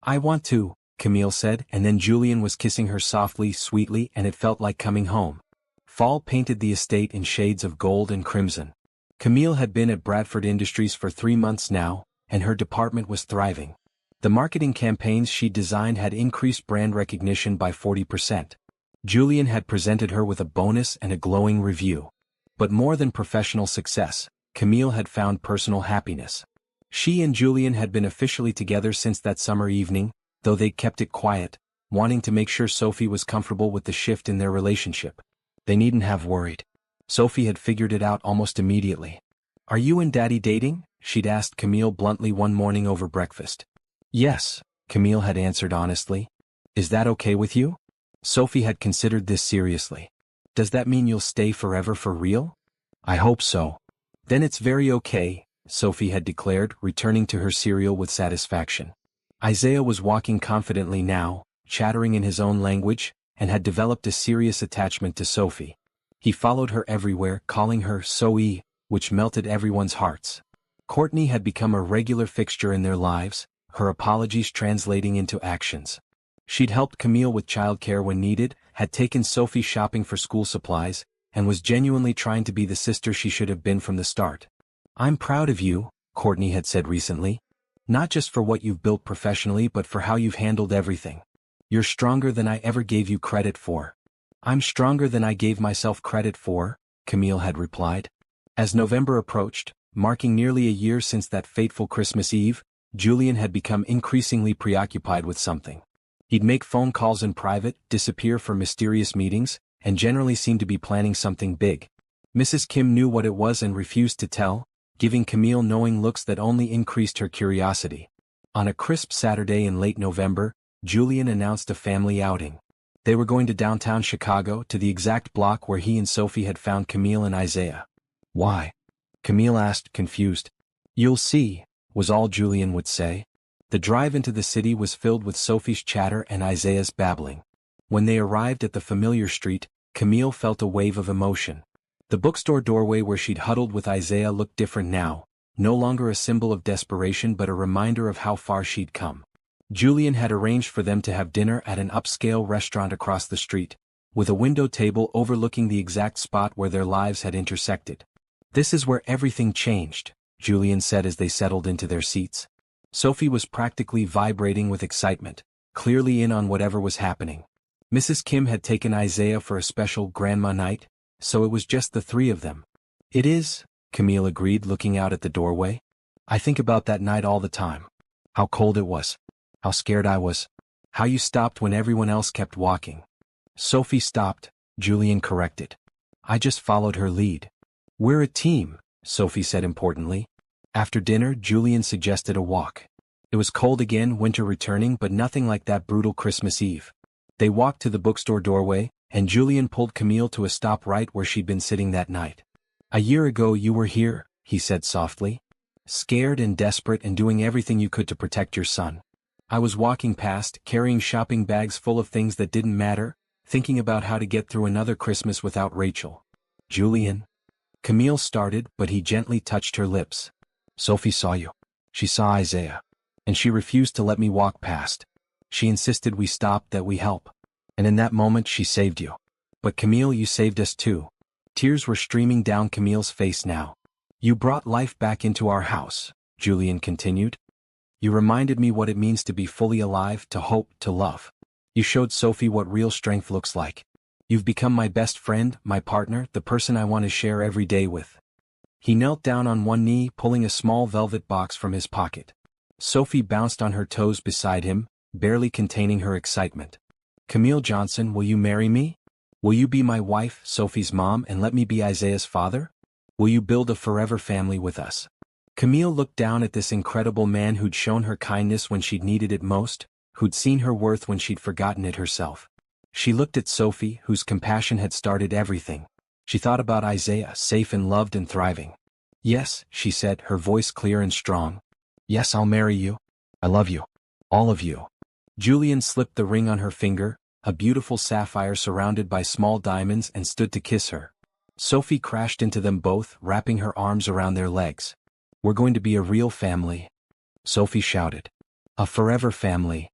I want to, Camille said, and then Julian was kissing her softly, sweetly, and it felt like coming home. Fall painted the estate in shades of gold and crimson. Camille had been at Bradford Industries for 3 months now, and her department was thriving. The marketing campaigns she'd designed had increased brand recognition by 40%. Julian had presented her with a bonus and a glowing review. But more than professional success, Camille had found personal happiness. She and Julian had been officially together since that summer evening, though they'd kept it quiet, wanting to make sure Sophie was comfortable with the shift in their relationship. They needn't have worried. Sophie had figured it out almost immediately. Are you and Daddy dating? She'd asked Camille bluntly one morning over breakfast. Yes, Camille had answered honestly. Is that okay with you? Sophie had considered this seriously. Does that mean you'll stay forever for real? I hope so. Then it's very okay, Sophie had declared, returning to her cereal with satisfaction. Isaiah was walking confidently now, chattering in his own language, and had developed a serious attachment to Sophie. He followed her everywhere, calling her Zoe, which melted everyone's hearts. Courtney had become a regular fixture in their lives, her apologies translating into actions. She'd helped Camille with childcare when needed, had taken Sophie shopping for school supplies, and was genuinely trying to be the sister she should have been from the start. I'm proud of you, Courtney had said recently. Not just for what you've built professionally but for how you've handled everything. You're stronger than I ever gave you credit for. I'm stronger than I gave myself credit for, Camille had replied. As November approached, marking nearly a year since that fateful Christmas Eve, Julian had become increasingly preoccupied with something. He'd make phone calls in private, disappear for mysterious meetings, and generally seemed to be planning something big. Mrs. Kim knew what it was and refused to tell, giving Camille knowing looks that only increased her curiosity. On a crisp Saturday in late November, Julian announced a family outing. They were going to downtown Chicago, to the exact block where he and Sophie had found Camille and Isaiah. Why? Camille asked, confused. You'll see, was all Julian would say. The drive into the city was filled with Sophie's chatter and Isaiah's babbling. When they arrived at the familiar street, Camille felt a wave of emotion. The bookstore doorway where she'd huddled with Isaiah looked different now, no longer a symbol of desperation but a reminder of how far she'd come. Julian had arranged for them to have dinner at an upscale restaurant across the street, with a window table overlooking the exact spot where their lives had intersected. This is where everything changed, Julian said as they settled into their seats. Sophie was practically vibrating with excitement, clearly in on whatever was happening. Mrs. Kim had taken Isaiah for a special grandma night, so it was just the 3 of them. It is, Camille agreed, looking out at the doorway. I think about that night all the time. How cold it was. How scared I was. How you stopped when everyone else kept walking. Sophie stopped, Julian corrected. I just followed her lead. We're a team, Sophie said importantly. After dinner, Julian suggested a walk. It was cold again, winter returning, but nothing like that brutal Christmas Eve. They walked to the bookstore doorway, and Julian pulled Camille to a stop right where she'd been sitting that night. A year ago you were here, he said softly. Scared and desperate and doing everything you could to protect your son. I was walking past, carrying shopping bags full of things that didn't matter, thinking about how to get through another Christmas without Rachel. Julian. Camille started, but he gently touched her lips. Sophie saw you. She saw Isaiah. And she refused to let me walk past. She insisted we stop, that we help. And in that moment she saved you. But Camille, you saved us too. Tears were streaming down Camille's face now. You brought life back into our house, Julian continued. You reminded me what it means to be fully alive, to hope, to love. You showed Sophie what real strength looks like. You've become my best friend, my partner, the person I want to share every day with. He knelt down on one knee, pulling a small velvet box from his pocket. Sophie bounced on her toes beside him, barely containing her excitement. Camille Johnson, will you marry me? Will you be my wife, Sophie's mom, and let me be Isaiah's father? Will you build a forever family with us? Camille looked down at this incredible man who'd shown her kindness when she'd needed it most, who'd seen her worth when she'd forgotten it herself. She looked at Sophie, whose compassion had started everything. She thought about Isaiah, safe and loved and thriving. Yes, she said, her voice clear and strong. Yes, I'll marry you. I love you. All of you. Julian slipped the ring on her finger, a beautiful sapphire surrounded by small diamonds, and stood to kiss her. Sophie crashed into them both, wrapping her arms around their legs. "We're going to be a real family," Sophie shouted. "A forever family."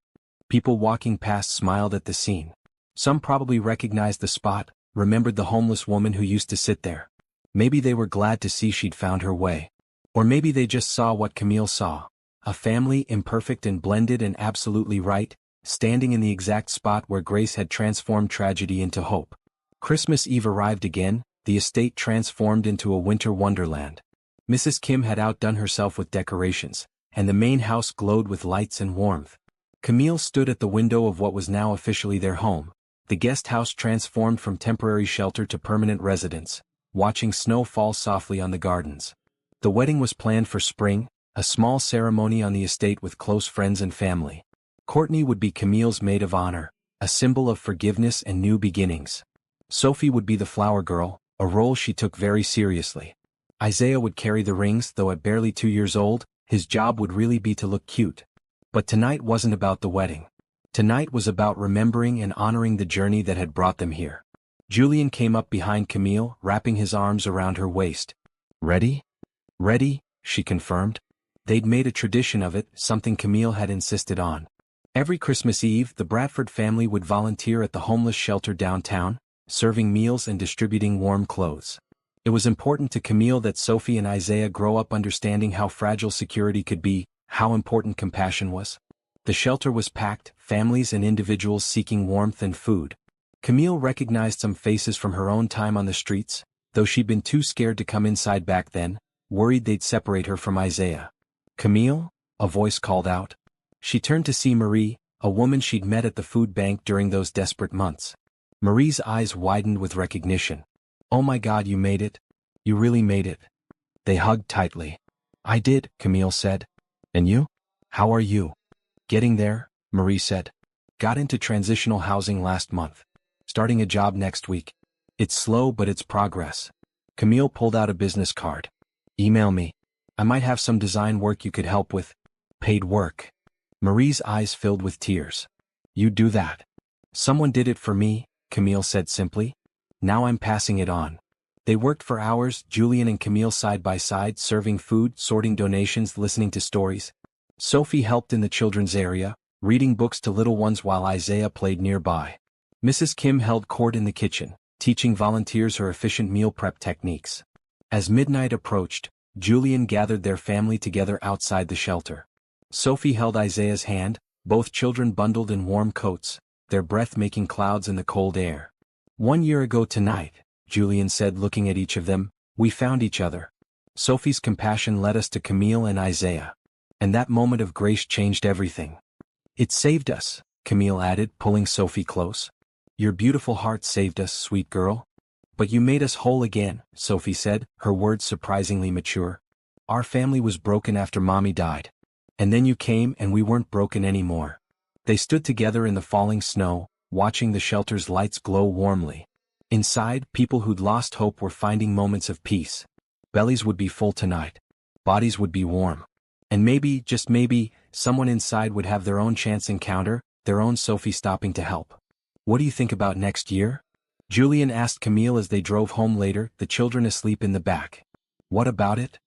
People walking past smiled at the scene. Some probably recognized the spot, remembered the homeless woman who used to sit there. Maybe they were glad to see she'd found her way. Or maybe they just saw what Camille saw. A family, imperfect and blended and absolutely right, standing in the exact spot where grace had transformed tragedy into hope. Christmas Eve arrived again, the estate transformed into a winter wonderland. Mrs. Kim had outdone herself with decorations, and the main house glowed with lights and warmth. Camille stood at the window of what was now officially their home, the guest house transformed from temporary shelter to permanent residence, watching snow fall softly on the gardens. The wedding was planned for spring, a small ceremony on the estate with close friends and family. Courtney would be Camille's maid of honor, a symbol of forgiveness and new beginnings. Sophie would be the flower girl, a role she took very seriously. Isaiah would carry the rings, though at barely 2 years old, his job would really be to look cute. But tonight wasn't about the wedding. Tonight was about remembering and honoring the journey that had brought them here. Julian came up behind Camille, wrapping his arms around her waist. "Ready?" "Ready," she confirmed. They'd made a tradition of it, something Camille had insisted on. Every Christmas Eve, the Bradford family would volunteer at the homeless shelter downtown, serving meals and distributing warm clothes. It was important to Camille that Sophie and Isaiah grow up understanding how fragile security could be, how important compassion was. The shelter was packed, families and individuals seeking warmth and food. Camille recognized some faces from her own time on the streets, though she'd been too scared to come inside back then, worried they'd separate her from Isaiah. "Camille?" a voice called out. She turned to see Marie, a woman she'd met at the food bank during those desperate months. Marie's eyes widened with recognition. "Oh my God, you made it. You really made it." They hugged tightly. "I did," Camille said. "And you? How are you?" "Getting there," Marie said. "Got into transitional housing last month. Starting a job next week. It's slow but it's progress." Camille pulled out a business card. "Email me. I might have some design work you could help with." "Paid work." Marie's eyes filled with tears. "You do that." "Someone did it for me," Camille said simply. "Now I'm passing it on." They worked for hours, Julian and Camille side by side, serving food, sorting donations, listening to stories. Sophie helped in the children's area, reading books to little ones while Isaiah played nearby. Mrs. Kim held court in the kitchen, teaching volunteers her efficient meal prep techniques. As midnight approached, Julian gathered their family together outside the shelter. Sophie held Isaiah's hand, both children bundled in warm coats, their breath making clouds in the cold air. "1 year ago tonight," Julian said, looking at each of them, "we found each other." Sophie's compassion led us to Camille and Isaiah. And that moment of grace changed everything. "It saved us," Camille added, pulling Sophie close. "Your beautiful heart saved us, sweet girl." "But you made us whole again," Sophie said, her words surprisingly mature. "Our family was broken after Mommy died. And then you came and we weren't broken anymore." They stood together in the falling snow, watching the shelter's lights glow warmly. Inside, people who'd lost hope were finding moments of peace. Bellies would be full tonight. Bodies would be warm. And maybe, just maybe, someone inside would have their own chance encounter, their own Sophie stopping to help. "What do you think about next year?" Julian asked Camille as they drove home later, the children asleep in the back. "What about it?"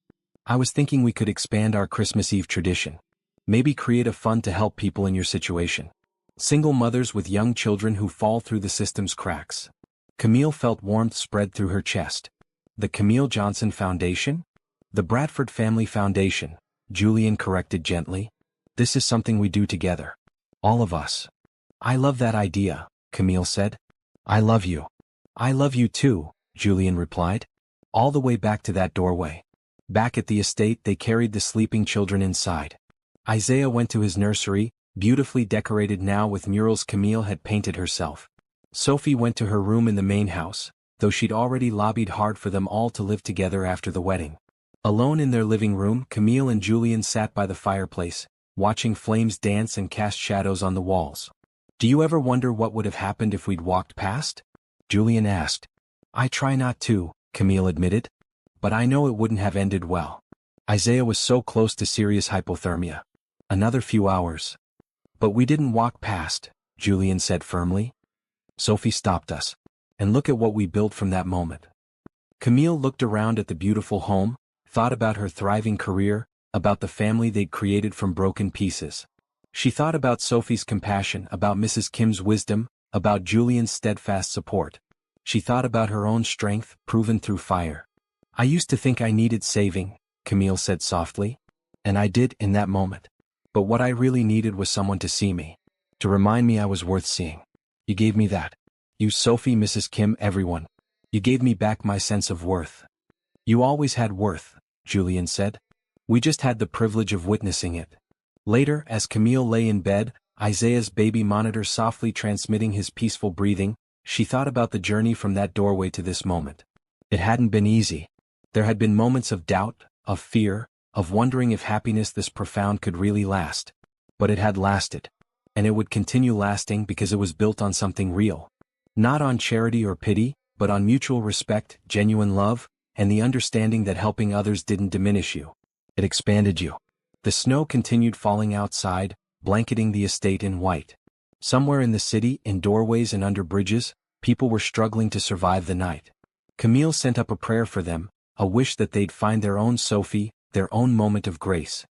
"I was thinking we could expand our Christmas Eve tradition. Maybe create a fund to help people in your situation. Single mothers with young children who fall through the system's cracks." Camille felt warmth spread through her chest. "The Camille Johnson Foundation?" "The Bradford Family Foundation," Julian corrected gently. "This is something we do together. All of us." "I love that idea," Camille said. "I love you." "I love you too," Julian replied. All the way back to that doorway. Back at the estate, they carried the sleeping children inside. Isaiah went to his nursery, beautifully decorated now with murals Camille had painted herself. Sophie went to her room in the main house, though she'd already lobbied hard for them all to live together after the wedding. Alone in their living room, Camille and Julian sat by the fireplace, watching flames dance and cast shadows on the walls. "Do you ever wonder what would have happened if we'd walked past?" Julian asked. "I try not to," Camille admitted. "But I know it wouldn't have ended well." Isaiah was so close to serious hypothermia. Another few hours. "But we didn't walk past," Julian said firmly. Sophie stopped us. And look at what we built from that moment. Camille looked around at the beautiful home, thought about her thriving career, about the family they'd created from broken pieces. She thought about Sophie's compassion, about Mrs. Kim's wisdom, about Julian's steadfast support. She thought about her own strength, proven through fire. I used to think I needed saving, Camille said softly. And I did in that moment. But what I really needed was someone to see me. To remind me I was worth seeing. You gave me that. You, Sophie, Mrs. Kim, everyone. You gave me back my sense of worth. You always had worth, Julian said. We just had the privilege of witnessing it. Later, as Camille lay in bed, Isaiah's baby monitor softly transmitting his peaceful breathing, she thought about the journey from that doorway to this moment. It hadn't been easy. There had been moments of doubt, of fear, of wondering if happiness this profound could really last. But it had lasted. And it would continue lasting because it was built on something real. Not on charity or pity, but on mutual respect, genuine love, and the understanding that helping others didn't diminish you. It expanded you. The snow continued falling outside, blanketing the estate in white. Somewhere in the city, in doorways and under bridges, people were struggling to survive the night. Camille sent up a prayer for them, a wish that they'd find their own Sophie, their own moment of grace.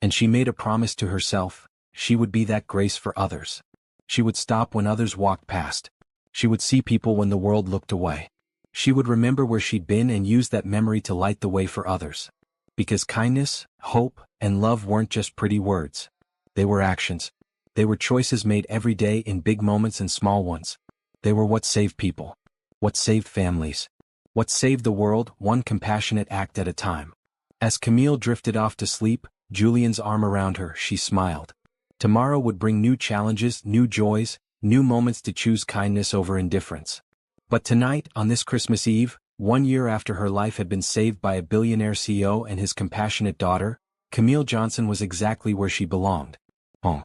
And she made a promise to herself, she would be that grace for others. She would stop when others walked past. She would see people when the world looked away. She would remember where she'd been and use that memory to light the way for others. Because kindness, hope, and love weren't just pretty words. They were actions. They were choices made every day in big moments and small ones. They were what saved people. What saved families. What saved the world, one compassionate act at a time. As Camille drifted off to sleep, Julian's arm around her, she smiled. Tomorrow would bring new challenges, new joys, new moments to choose kindness over indifference. But tonight, on this Christmas Eve, 1 year after her life had been saved by a billionaire CEO and his compassionate daughter, Camille Johnson was exactly where she belonged. Home.